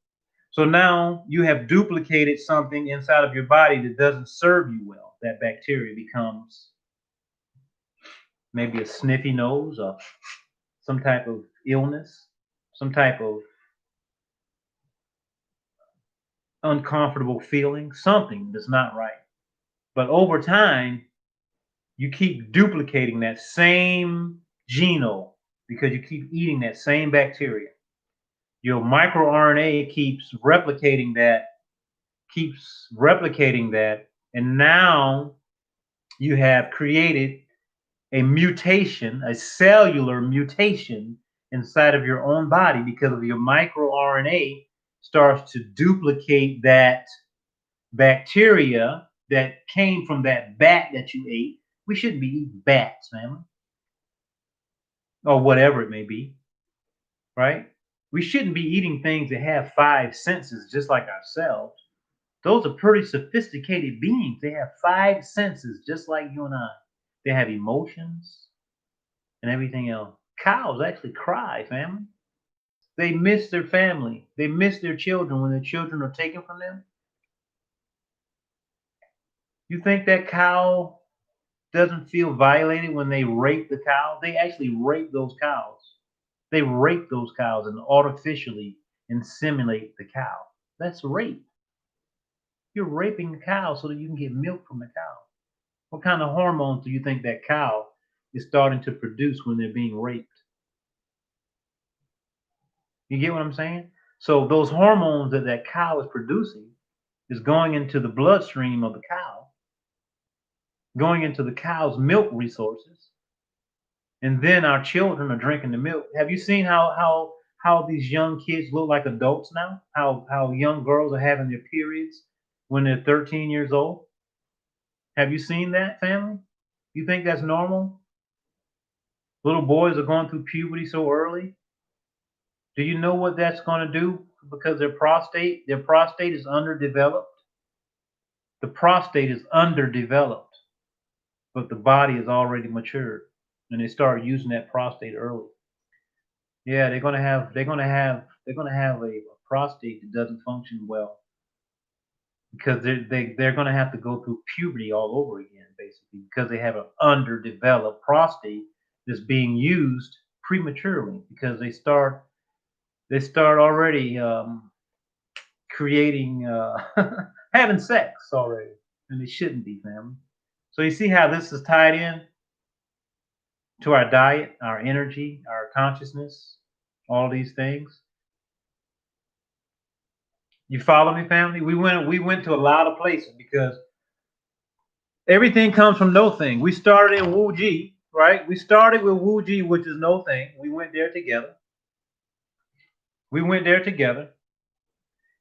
So now you have duplicated something inside of your body that doesn't serve you well. That bacteria becomes maybe a sniffy nose or some type of illness, some type of uncomfortable feeling, something that's not right. But over time, you keep duplicating that same genome because you keep eating that same bacteria. Your microRNA keeps replicating that, and now you have created a mutation, a cellular mutation inside of your own body because of your microRNA starts to duplicate that bacteria that came from that bat that you ate. We shouldn't be eating bats, family, or whatever it may be, right? We shouldn't be eating things that have five senses just like ourselves. Those are pretty sophisticated beings. They have five senses just like you and I. They have emotions and everything else. Cows actually cry, family. They miss their family. They miss their children when their children are taken from them. You think that cow doesn't feel violated when they rape the cow? They actually rape those cows. They rape those cows and artificially inseminate the cow. That's rape. You're raping the cow so that you can get milk from the cow. What kind of hormones do you think that cow is starting to produce when they're being raped? You get what I'm saying? So those hormones that that cow is producing is going into the bloodstream of the cow, going into the cow's milk resources, and then our children are drinking the milk. Have you seen how these young kids look like adults now? How young girls are having their periods when they're 13 years old? Have you seen that, family? You think that's normal? Little boys are going through puberty so early. Do you know what that's going to do? Because their prostate is underdeveloped. The prostate is underdeveloped, but the body is already matured, and they start using that prostate early. Yeah, they're gonna have a prostate that doesn't function well because they're gonna have to go through puberty all over again, basically, because they have an underdeveloped prostate that's being used prematurely because they start already creating having sex already, and they shouldn't be, family. So you see how this is tied in to our diet, our energy, our consciousness, all these things. You follow me, family? We went to a lot of places because everything comes from no thing. We started in Wu Ji, right? We started with Wu Ji, which is no thing. We went there together. We went there together.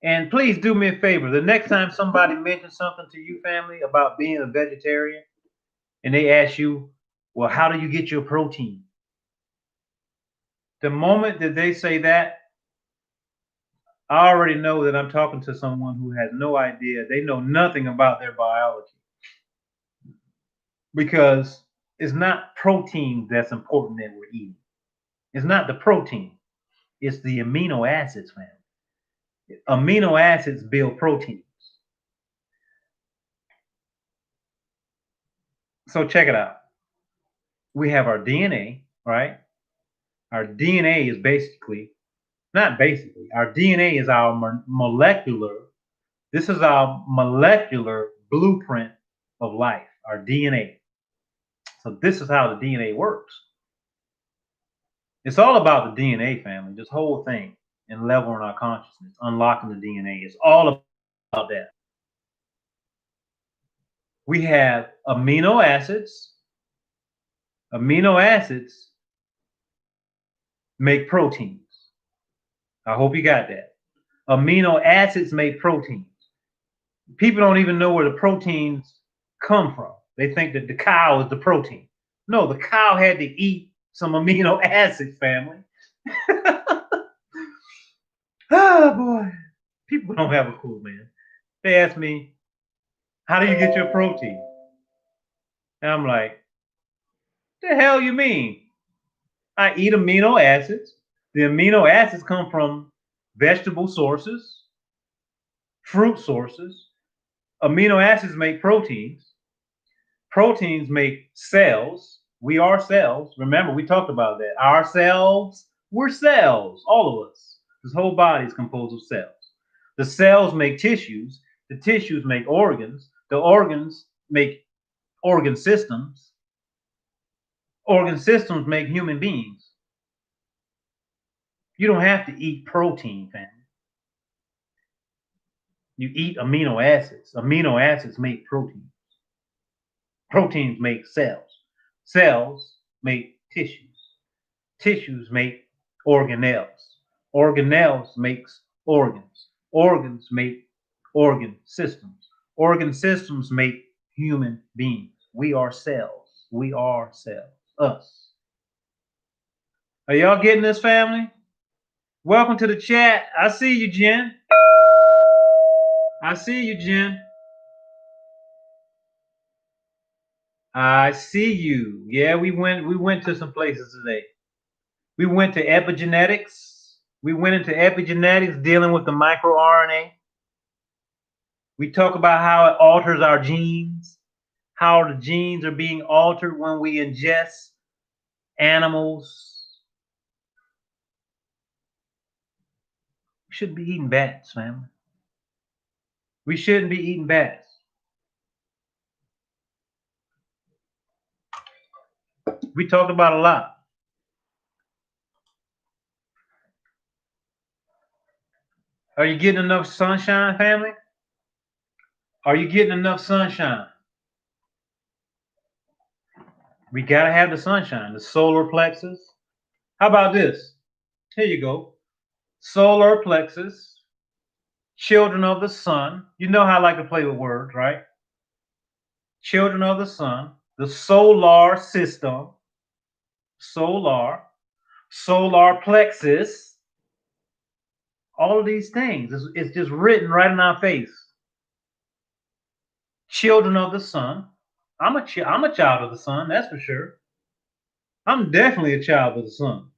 And please do me a favor. The next time somebody mentions something to you, family, about being a vegetarian, and they ask you, well, how do you get your protein? The moment that they say that, I already know that I'm talking to someone who has no idea. They know nothing about their biology because it's not protein that's important that we're eating. It's not the protein. It's the amino acids, man. Amino acids build proteins. So check it out. We have our DNA, right? Our DNA is basically, not basically, our DNA is our molecular, this is our molecular blueprint of life, our DNA. So this is how the DNA works. It's all about the DNA, family, this whole thing, and leveling our consciousness, unlocking the DNA. It's all about that. We have amino acids. Amino acids make proteins. I hope you got that. Amino acids make proteins. People don't even know where the proteins come from. They think that the cow is the protein. No, the cow had to eat some amino acids, family. Oh boy. People don't have a clue, man. They ask me, how do you get your protein? And I'm like, the hell you mean? I eat amino acids. The amino acids come from vegetable sources, fruit sources. Amino acids make proteins. Proteins make cells. We are cells. Remember, we talked about that. Ourselves, we're cells, all of us. This whole body is composed of cells. The cells make tissues. The tissues make organs. The organs make organ systems. Organ systems make human beings. You don't have to eat protein, family. You eat amino acids. Amino acids make proteins. Proteins make cells. Cells make tissues. Tissues make organelles. Organelles makes organs. Organs make organ systems. Organ systems make human beings. We are cells. We are cells. Us. Are y'all getting this, family? Welcome to the chat. I see you, Jen. I see you, Jen. I see you. Yeah, we went to some places today. We went to epigenetics. We went into epigenetics dealing with the microRNA. We talk about how it alters our genes, how the genes are being altered when we ingest animals. We shouldn't be eating bats, family. We shouldn't be eating bats. We talked about a lot. Are you getting enough sunshine, family? Are you getting enough sunshine? We gotta have the sunshine, the solar plexus. How about this? Here you go. Solar plexus, children of the sun. You know how I like to play with words, right? Children of the sun, the solar system, solar, solar plexus, all of these things. It's just written right in our face. Children of the sun. I'm a child of the sun, that's for sure. I'm definitely a child of the sun.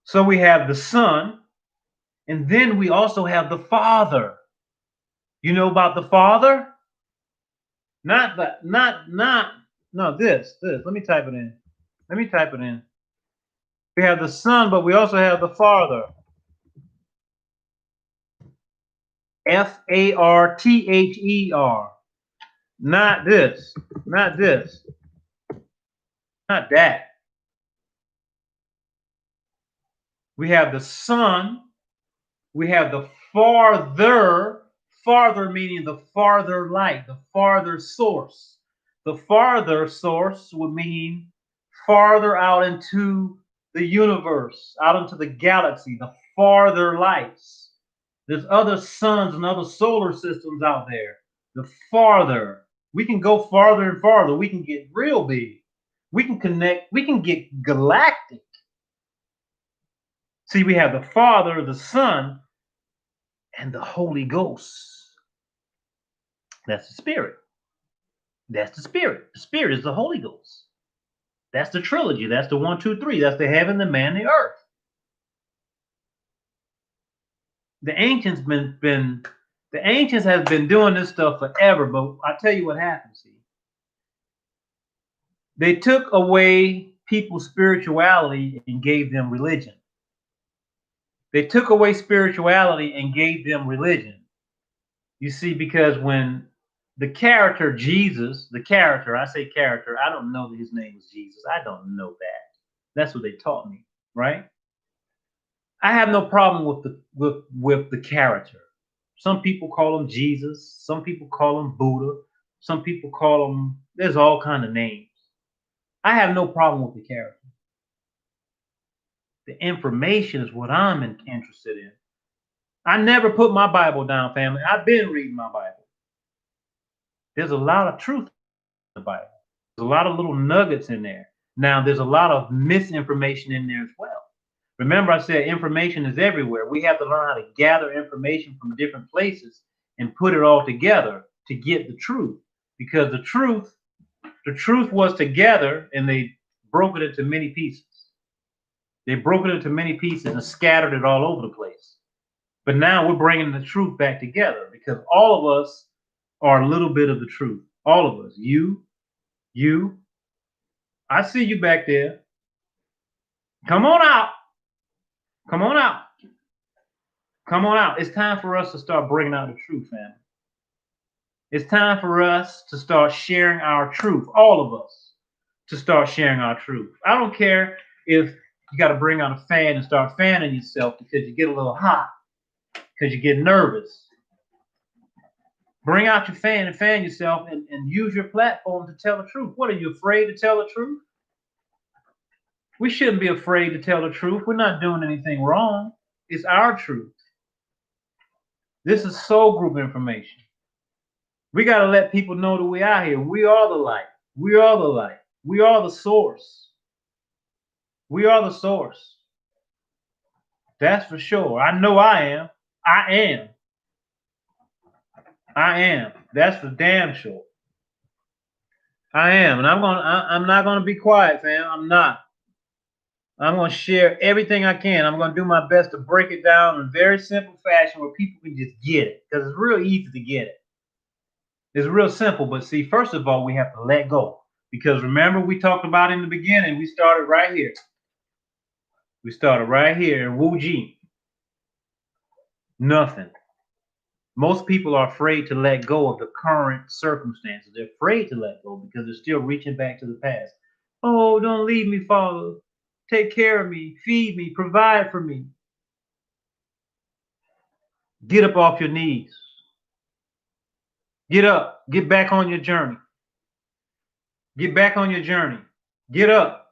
So we have the son, and then we also have the father. You know about the father? Not that, not, no, this. Let me type it in. Let me type it in. We have the son, but we also have the father. Father. Not this. Not this. Not that. We have the son. We have the farther. Farther meaning the farther light, the farther source. The farther source would mean farther out into the universe, out into the galaxy, the farther lights. There's other suns and other solar systems out there. The farther we can go farther and farther, we can get real big. We can connect, we can get galactic. See, we have the Father, the Son, and the Holy Ghost. That's the Spirit. That's the Spirit. The Spirit is the Holy Ghost. That's the trilogy. That's the 1, 2, 3. That's the heaven, the man, the earth. The ancients the ancients have been doing this stuff forever, but I tell you what happened, see. They took away people's spirituality and gave them religion. They took away spirituality and gave them religion. You see, because when the character Jesus, the character, I say character, I don't know that his name was Jesus. I don't know that. That's what they taught me, right? I have no problem with the character. Some people call him Jesus. Some people call him Buddha. Some people call him. There's all kind of names. I have no problem with the character. The information is what I'm interested in. I never put my Bible down, family. I've been reading my Bible. There's a lot of truth in the Bible. There's a lot of little nuggets in there. Now, there's a lot of misinformation in there as well. Remember, I said information is everywhere. We have to learn how to gather information from different places and put it all together to get the truth. Because the truth was together, and they broke it into many pieces. They broke it into many pieces and scattered it all over the place. But now we're bringing the truth back together because all of us are a little bit of the truth. All of us. You. I see you back there. Come on out. Come on out. Come on out. It's time for us to start bringing out the truth, family. It's time for us to start sharing our truth. All of us to start sharing our truth. I don't care if you got to bring out a fan and start fanning yourself because you get a little hot, because you get nervous. Bring out your fan and fan yourself and use your platform to tell the truth. What, are you afraid to tell the truth? We shouldn't be afraid to tell the truth. We're not doing anything wrong. It's our truth. This is soul group information. We got to let people know that we out here. We are the light. We are the light. We are the source. We are the source. That's for sure. I know I am. I am. I am. That's for damn sure. I am. And I'm not gonna be quiet, fam. I'm not. I'm gonna share everything I can. I'm gonna do my best to break it down in very simple fashion where people can just get it. Because it's real easy to get it. It's real simple, but see, first of all, we have to let go. Because remember, we talked about in the beginning, we started right here. We started right here in Wu Ji. Nothing. Most people are afraid to let go of the current circumstances. They're afraid to let go because they're still reaching back to the past. Oh, don't leave me, Father. Take care of me, feed me, provide for me. Get up off your knees. Get up. Get back on your journey. Get back on your journey. Get up.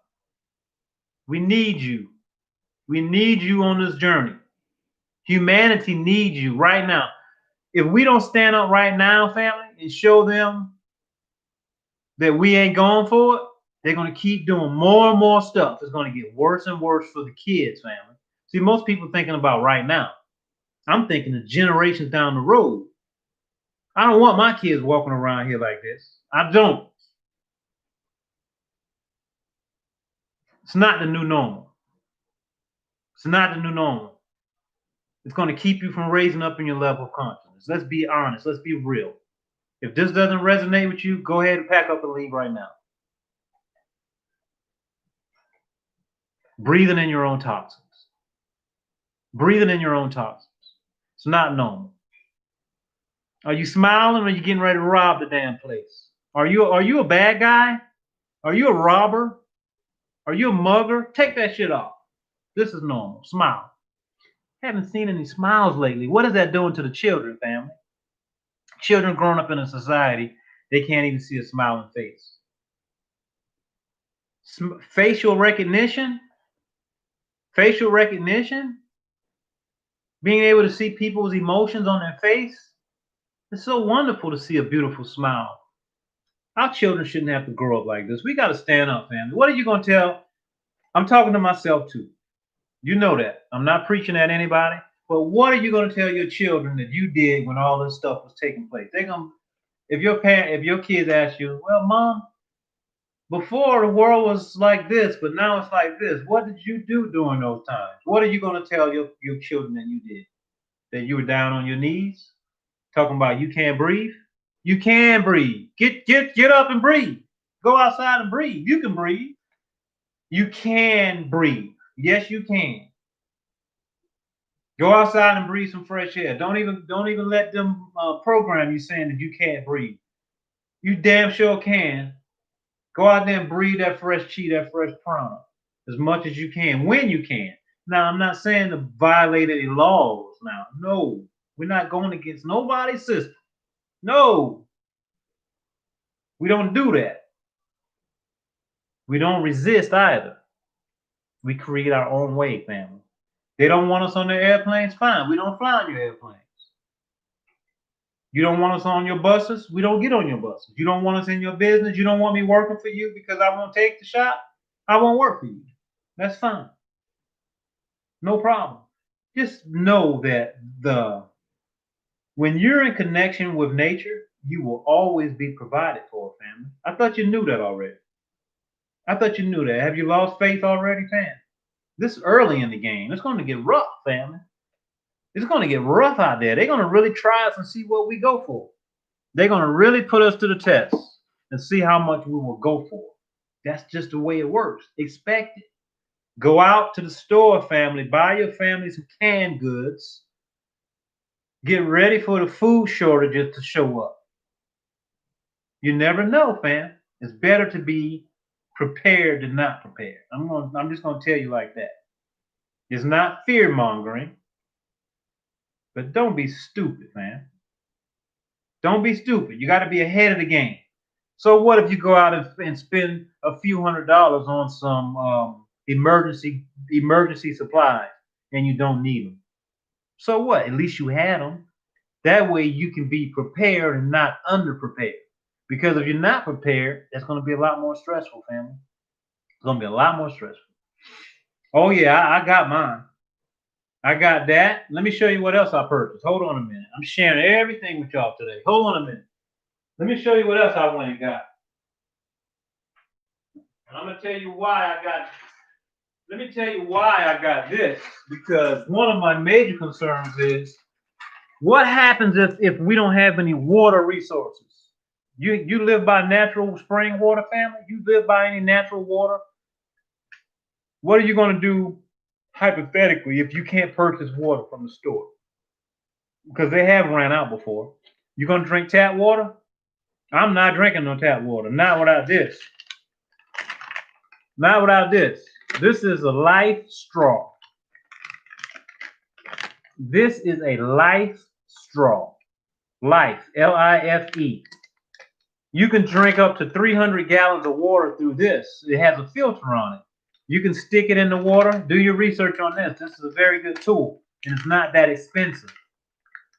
We need you. We need you on this journey. Humanity needs you right now. If we don't stand up right now, family, and show them that we ain't going for it, they're going to keep doing more and more stuff. It's going to get worse and worse for the kids, family. See, most people thinking about right now. I'm thinking of generations down the road. I don't want my kids walking around here like this. I don't. It's not the new normal. It's not the new normal. It's going to keep you from raising up in your level of consciousness. Let's be honest. Let's be real. If this doesn't resonate with you, go ahead and pack up and leave right now. Breathing in your own toxins. Breathing in your own toxins. It's not normal. Are you smiling or are you getting ready to rob the damn place? Are you a bad guy? Are you a robber? Are you a mugger? Take that shit off. This is normal. Smile. Haven't seen any smiles lately. What is that doing to the children, family? Children growing up in a society, they can't even see a smiling face. Facial recognition, being able to see people's emotions on their face. It's so wonderful to see a beautiful smile. Our children shouldn't have to grow up like this. We got to stand up, family. What are you going to tell? I'm talking to myself too. You know that. I'm not preaching at anybody. But what are you going to tell your children that you did when all this stuff was taking place? They're going to, if your kids ask you, well, mom, before the world was like this, but now it's like this. What did you do during those times? What are you going to tell your children that you did? That you were down on your knees, talking about you can't breathe? You can breathe. Get up and breathe. Go outside and breathe. You can breathe. You can breathe. Yes, you can. Go outside and breathe some fresh air. Don't even let them program you saying that you can't breathe. You damn sure can. Go out there and breathe that fresh chi, that fresh prana, as much as you can, when you can. Now, I'm not saying to violate any laws. Now, no, we're not going against nobody's system. No, we don't do that. We don't resist either. We create our own way, family. They don't want us on their airplanes? Fine. We don't fly on your airplanes. You don't want us on your buses? We don't get on your buses. You don't want us in your business? You don't want me working for you because I won't take the shot? I won't work for you. That's fine. No problem. Just know that when you're in connection with nature, you will always be provided for, family. I thought you knew that already. I thought you knew that. Have you lost faith already, fam? This early in the game. It's going to get rough, family. It's going to get rough out there. They're going to really try us and see what we go for. They're going to really put us to the test and see how much we will go for. That's just the way it works. Expect it. Go out to the store, family. Buy your family some canned goods. Get ready for the food shortages to show up. You never know, fam. It's better to be prepared than not prepared. I'm just going to tell you like that. It's not fear mongering, but don't be stupid, man. Don't be stupid. You got to be ahead of the game. So what if you go out and spend a few $100s on some emergency supplies and you don't need them? So what? At least you had them. That way you can be prepared and not underprepared. Because if you're not prepared, that's going to be a lot more stressful, family. It's going to be a lot more stressful. Oh yeah, I got mine. I got that. Let me show you what else I purchased. Hold on a minute. I'm sharing everything with y'all today. Hold on a minute. Let me show you what else I went and got. And I'm gonna tell you why I got. Let me tell you why I got this. Because one of my major concerns is what happens if we don't have any water resources. You live by natural spring water, family? You live by any natural water? What are you going to do hypothetically if you can't purchase water from the store? Because they have ran out before. You going to drink tap water? I'm not drinking no tap water. Not without this. Not without this. This is a Life straw. This is a Life straw. Life, L-I-F-E. You can drink up to 300 gallons of water through this. It has a filter on it. You can stick it in the water. Do your research on this. This is a very good tool, and it's not that expensive.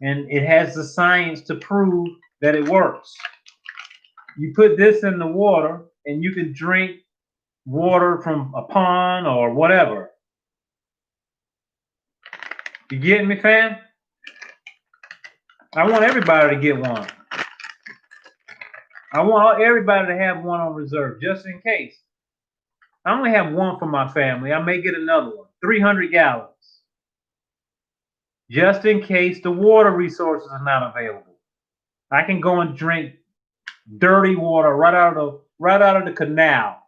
And it has the science to prove that it works. You put this in the water, and you can drink water from a pond or whatever. You getting me, fam? I want everybody to get one. I want everybody to have one on reserve, just in case. I only have one for my family. I may get another one. 300 gallons. Just in case the water resources are not available. I can go and drink dirty water right out of the canal.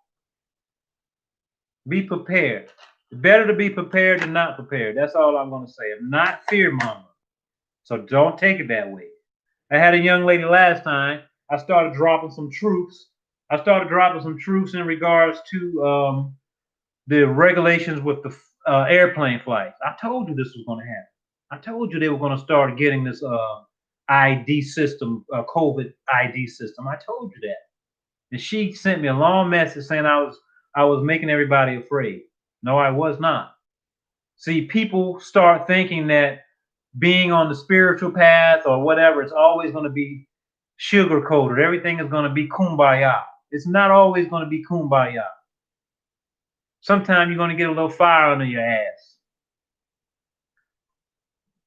Be prepared. Better to be prepared than not prepared. That's all I'm going to say. I'm not fear-mongering. So don't take it that way. I had a young lady last time. I started dropping some truths. In regards to the regulations with the airplane flights. I told you this was going to happen. I told you they were going to start getting this ID system, COVID ID system. I told you that. And she sent me a long message saying I was making everybody afraid. No, I was not. See, people start thinking that being on the spiritual path or whatever, it's always going to be sugar coated. Everything is going to be kumbaya. It's not always going to be kumbaya. Sometimes you're going to get a little fire under your ass.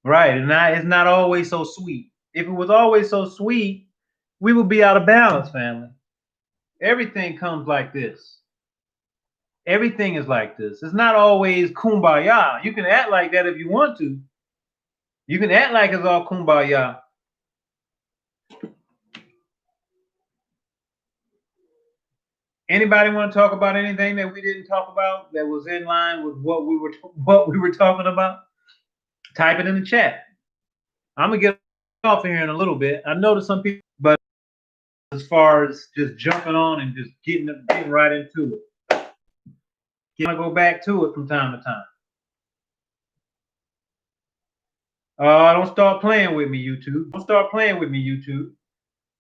Right. And it's not always so sweet. If it was always so sweet, we would be out of balance, family. Everything comes like this. Everything is like this. It's not always kumbaya. You can act like that if you want to. You can act like it's all kumbaya. Anybody want to talk about anything that we didn't talk about that was in line with what we were talking about? Type it in the chat. I'm gonna get off here in a little bit. I know that some people, but as far as just jumping on and just getting right into it, I'm gonna go back to it from time to time. Don't start playing with me, YouTube. Don't start playing with me, YouTube.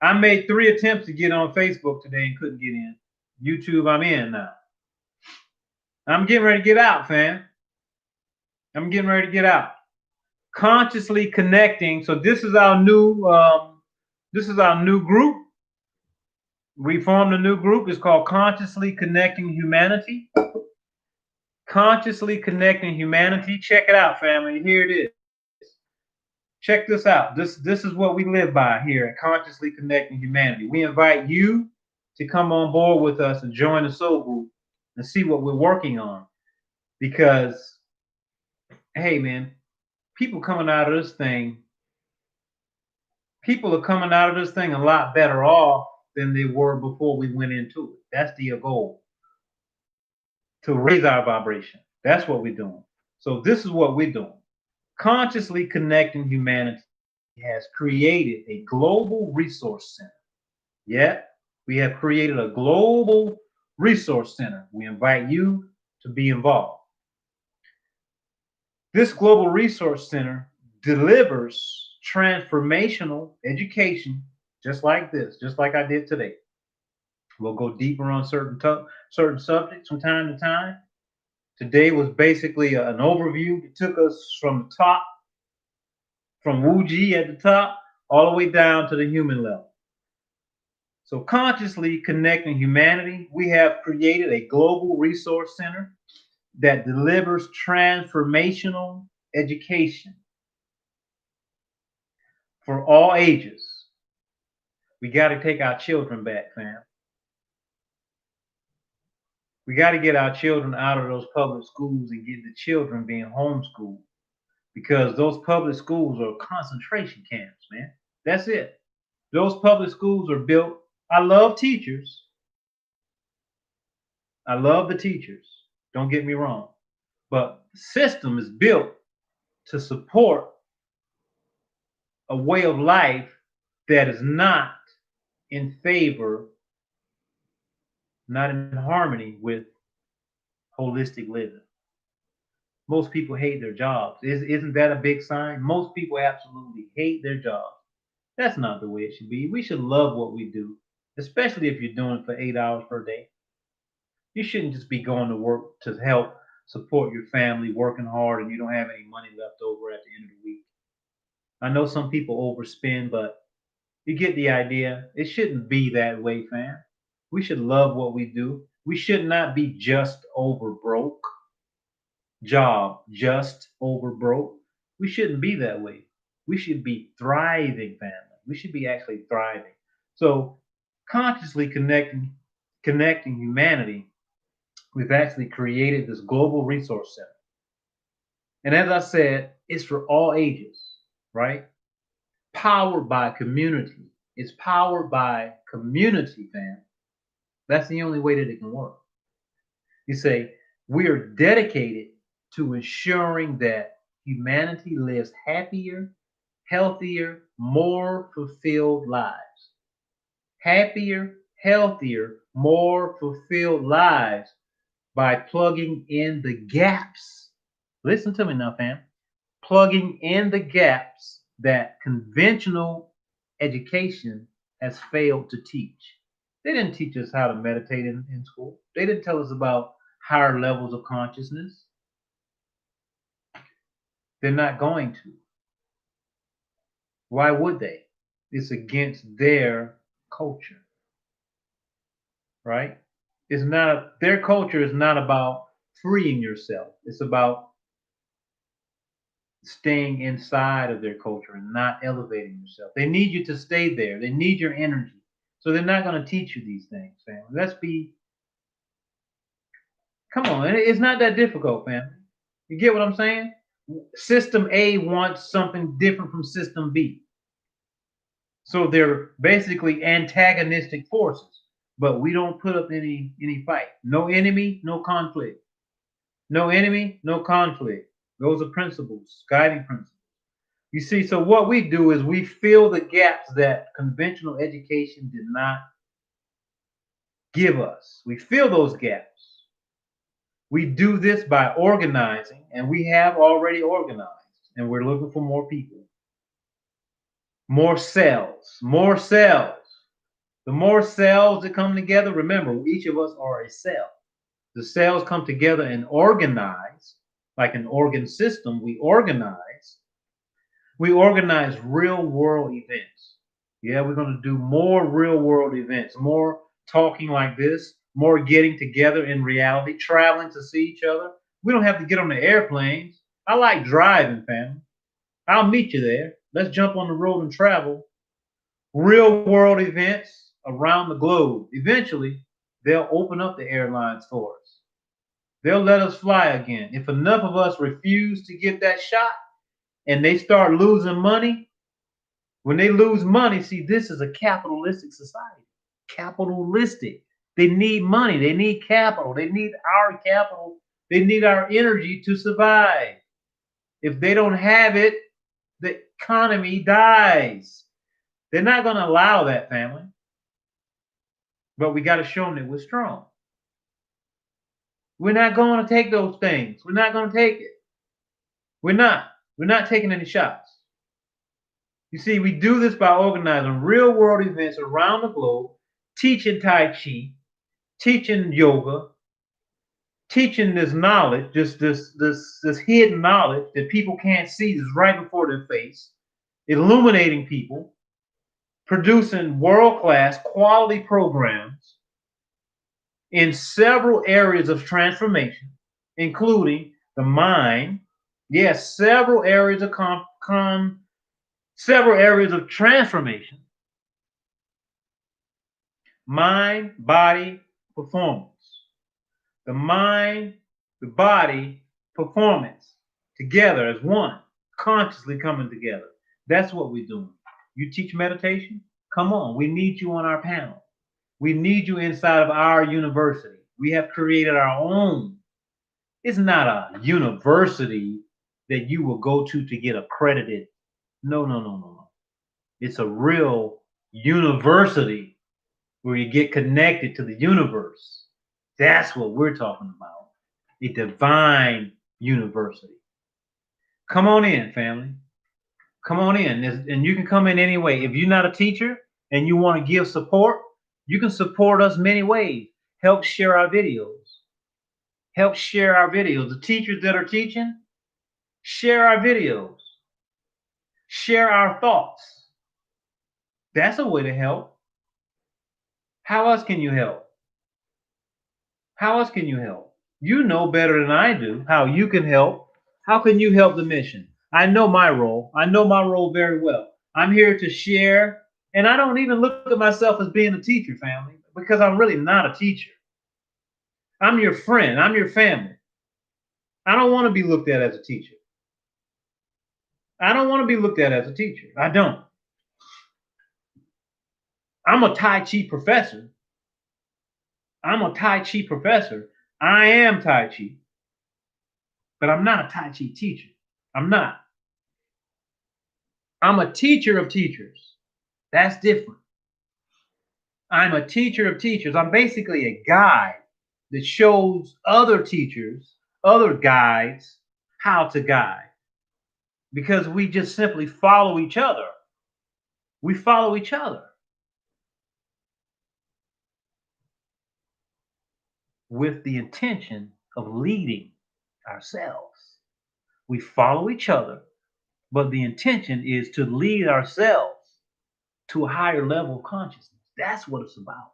I made 3 attempts to get on Facebook today and couldn't get in. YouTube, I'm in now. I'm getting ready to get out, fam. I'm getting ready to get out. Consciously connecting. So this is our new group. We formed a new group. It's called Consciously Connecting Humanity. Consciously Connecting Humanity. Check it out, family. Here it is. Check this out. This is what we live by here at Consciously Connecting Humanity. We invite you to come on board with us and join the soul group and see what we're working on. Because, hey, man, people are coming out of this thing a lot better off than they were before we went into it. That's the goal. To raise our vibration. That's what we're doing. So this is what we're doing. Consciously Connecting Humanity has created a global resource center. Yeah, we have created a global resource center. We invite you to be involved. This global resource center delivers transformational education just like this, just like I did today. We'll go deeper on certain subjects from time to time. Today was basically an overview. It took us from the top, from Wu-Ji at the top, all the way down to the human level. So Consciously Connecting Humanity, we have created a global resource center that delivers transformational education for all ages. We got to take our children back, fam. We got to get our children out of those public schools and get the children being homeschooled, because those public schools are concentration camps, man. That's it. Those public schools are built. I love teachers. I love the teachers. Don't get me wrong. But the system is built to support a way of life that is not in favor, not in harmony with holistic living. Most people hate their jobs. Isn't that a big sign? Most people absolutely hate their jobs. That's not the way it should be. We should love what we do, especially if you're doing it for 8 hours per day. You shouldn't just be going to work to help support your family, working hard, and you don't have any money left over at the end of the week. I know some people overspend, but you get the idea. It shouldn't be that way, fam. We should love what we do. We should not be just over broke. Just over broke. We shouldn't be that way. We should be thriving, family. We should be actually thriving. So consciously connecting humanity, we've actually created this global resource center. And as I said, it's for all ages, right? Powered by community. It's powered by community, fam. That's the only way that it can work. You say, we are dedicated to ensuring that humanity lives happier, healthier, more fulfilled lives. Happier, healthier, more fulfilled lives by plugging in the gaps. Listen to me now, fam. Plugging in the gaps that conventional education has failed to teach. They didn't teach us how to meditate in school. They didn't tell us about higher levels of consciousness. They're not going to. Why would they? It's against their culture, right? It's not their culture is not about freeing yourself. It's about staying inside of their culture and not elevating yourself. They need you to stay there. They need your energy. So they're not going to teach you these things, family. Come on, it's not that difficult, family. You get what I'm saying? System A wants something different from System B. So they're basically antagonistic forces, but we don't put up any fight. No enemy, no conflict. No enemy, no conflict. Those are principles, guiding principles. You see, so what we do is we fill the gaps that conventional education did not give us. We fill those gaps. We do this by organizing, and we have already organized, and we're looking for more people. More cells, more cells. The more cells that come together, remember, each of us are a cell. The cells come together and organize, like an organ system, we organize. We organize real world events. Yeah, we're going to do more real world events, more talking like this, more getting together in reality, traveling to see each other. We don't have to get on the airplanes. I like driving, family. I'll meet you there. Let's jump on the road and travel. Real world events around the globe. Eventually, they'll open up the airlines for us. They'll let us fly again. If enough of us refuse to get that shot and they start losing money, when they lose money, see, this is a capitalistic society. Capitalistic. They need money. They need capital. They need our capital. They need our energy to survive. If they don't have it, the economy dies. They're not going to allow that, family. But we got to show them that we're strong. We're not going to take those things. We're not going to take it. We're not. We're not taking any shots. You see, we do this by organizing real world events around the globe, teaching Tai Chi, teaching yoga, teaching this knowledge, this hidden knowledge that people can't see is right before their face, illuminating people, producing world-class quality programs in several areas of transformation, including the mind. Yes, several areas of several areas of transformation. Mind, body, performance. The mind, the body, performance together as one, consciously coming together. That's what we're doing. You teach meditation? Come on, we need you on our panel. We need you inside of our university. We have created our own. It's not a university that you will go to get accredited. No, no, no, no, no. It's a real university where you get connected to the universe. That's what we're talking about. A divine university. Come on in, family. Come on in. And you can come in any way. If you're not a teacher and you want to give support, you can support us many ways. Help share our videos. Help share our videos. The teachers that are teaching, share our videos. Share our thoughts. That's a way to help. How else can you help? How else can you help? You know better than I do how you can help. How can you help the mission? I know my role. I know my role very well. I'm here to share, and I don't even look at myself as being a teacher, family, because I'm really not a teacher. I'm your friend. I'm your family. I don't want to be looked at as a teacher. I don't want to be looked at as a teacher. I don't. I'm a Tai Chi professor. I'm a Tai Chi professor. I am Tai Chi. But I'm not a Tai Chi teacher. I'm not. I'm a teacher of teachers. That's different. I'm a teacher of teachers. I'm basically a guide that shows other teachers, other guides, how to guide. Because we just simply follow each other. We follow each other with the intention of leading ourselves. We follow each other, but the intention is to lead ourselves. to a higher level of consciousness. That's what it's about.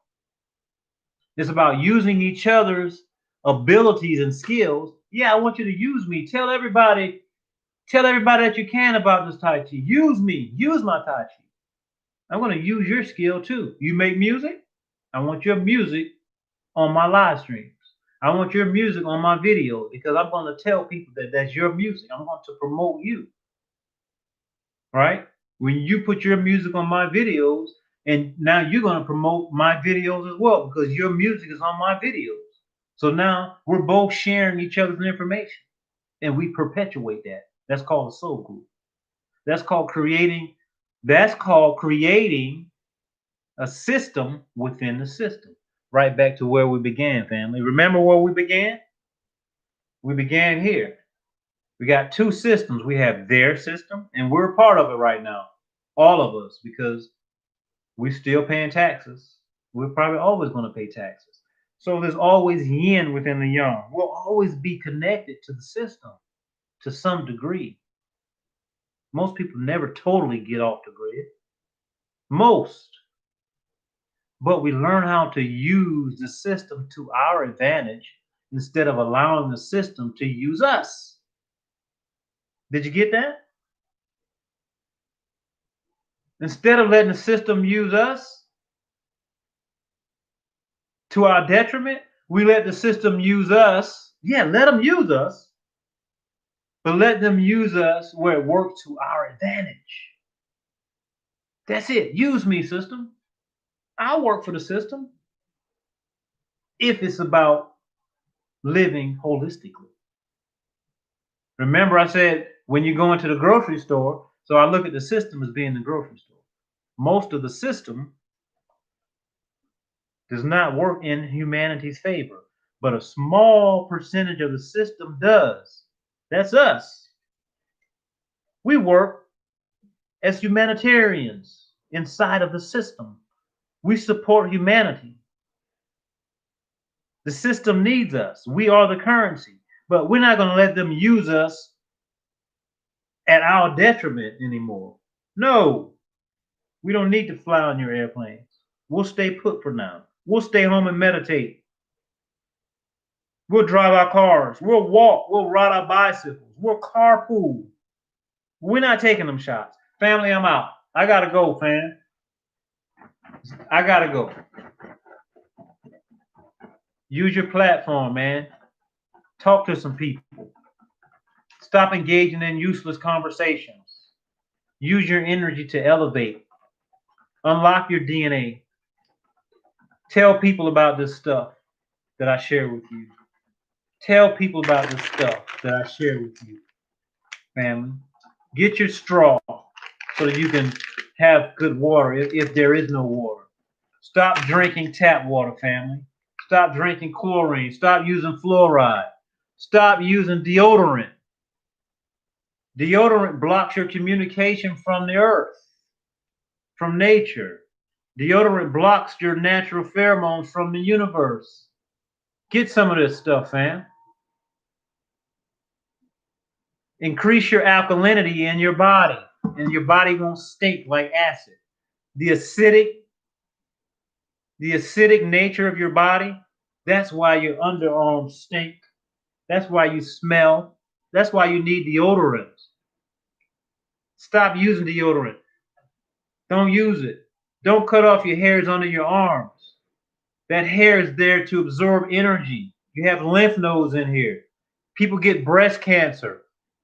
It's about using each other's abilities and skills. Yeah, I want you to use me. Tell everybody that you can about this Tai Chi. Use me. Use my Tai Chi. I'm going to use your skill too. You make music? I want your music on my live streams. I want your music on my video because I'm going to tell people that that's your music. I'm going to promote you. Right? When you put your music on my videos, and now you're going to promote my videos as well because your music is on my videos. So now we're both sharing each other's information and we perpetuate that. That's called a soul group. That's called creating a system within the system. Right back to where we began, family. Remember where we began? We began here. We got two systems. We have their system, and we're a part of it right now. All of us, because we're still paying taxes. We're probably always going to pay taxes. So there's always yin within the yang. We'll always be connected to the system to some degree. Most people never totally get off the grid. Most. But we learn how to use the system to our advantage instead of allowing the system to use us. Did you get that? Instead of letting the system use us to our detriment, we let the system use us. Yeah, let them use us, but let them use us where it works to our advantage. That's it. Use me, system. I'll work for the system if it's about living holistically. Remember, I said when you go into the grocery store, so I look at the system as being the grocery store. Most of the system does not work in humanity's favor, but a small percentage of the system does. That's us. We work as humanitarians inside of the system. We support humanity. The system needs us. We are the currency, but we're not going to let them use us at our detriment anymore. No, we don't need to fly on your airplanes. We'll stay put for now. We'll stay home and meditate. We'll drive our cars. We'll walk. We'll ride our bicycles. We'll carpool. We're not taking them shots. Family, I'm out. I got to go, fam. I got to go. Use your platform, man. Talk to some people. Stop engaging in useless conversations. Use your energy to elevate. Unlock your DNA. Tell people about this stuff that I share with you. Tell people about this stuff that I share with you, family. Get your straw so that you can have good water if there is no water. Stop drinking tap water, family. Stop drinking chlorine. Stop using fluoride. Stop using deodorant. Deodorant blocks your communication from the earth, from nature. Deodorant blocks your natural pheromones from the universe. Get some of this stuff, fam. Increase your alkalinity in your body, and your body won't stink like acid. The acidic nature of your body, that's why your underarms stink. That's why you smell. That's why you need deodorant. Stop using deodorant. Don't use it. Don't cut off your hairs under your arms. That hair is there to absorb energy. You have lymph nodes in here. People get breast cancer.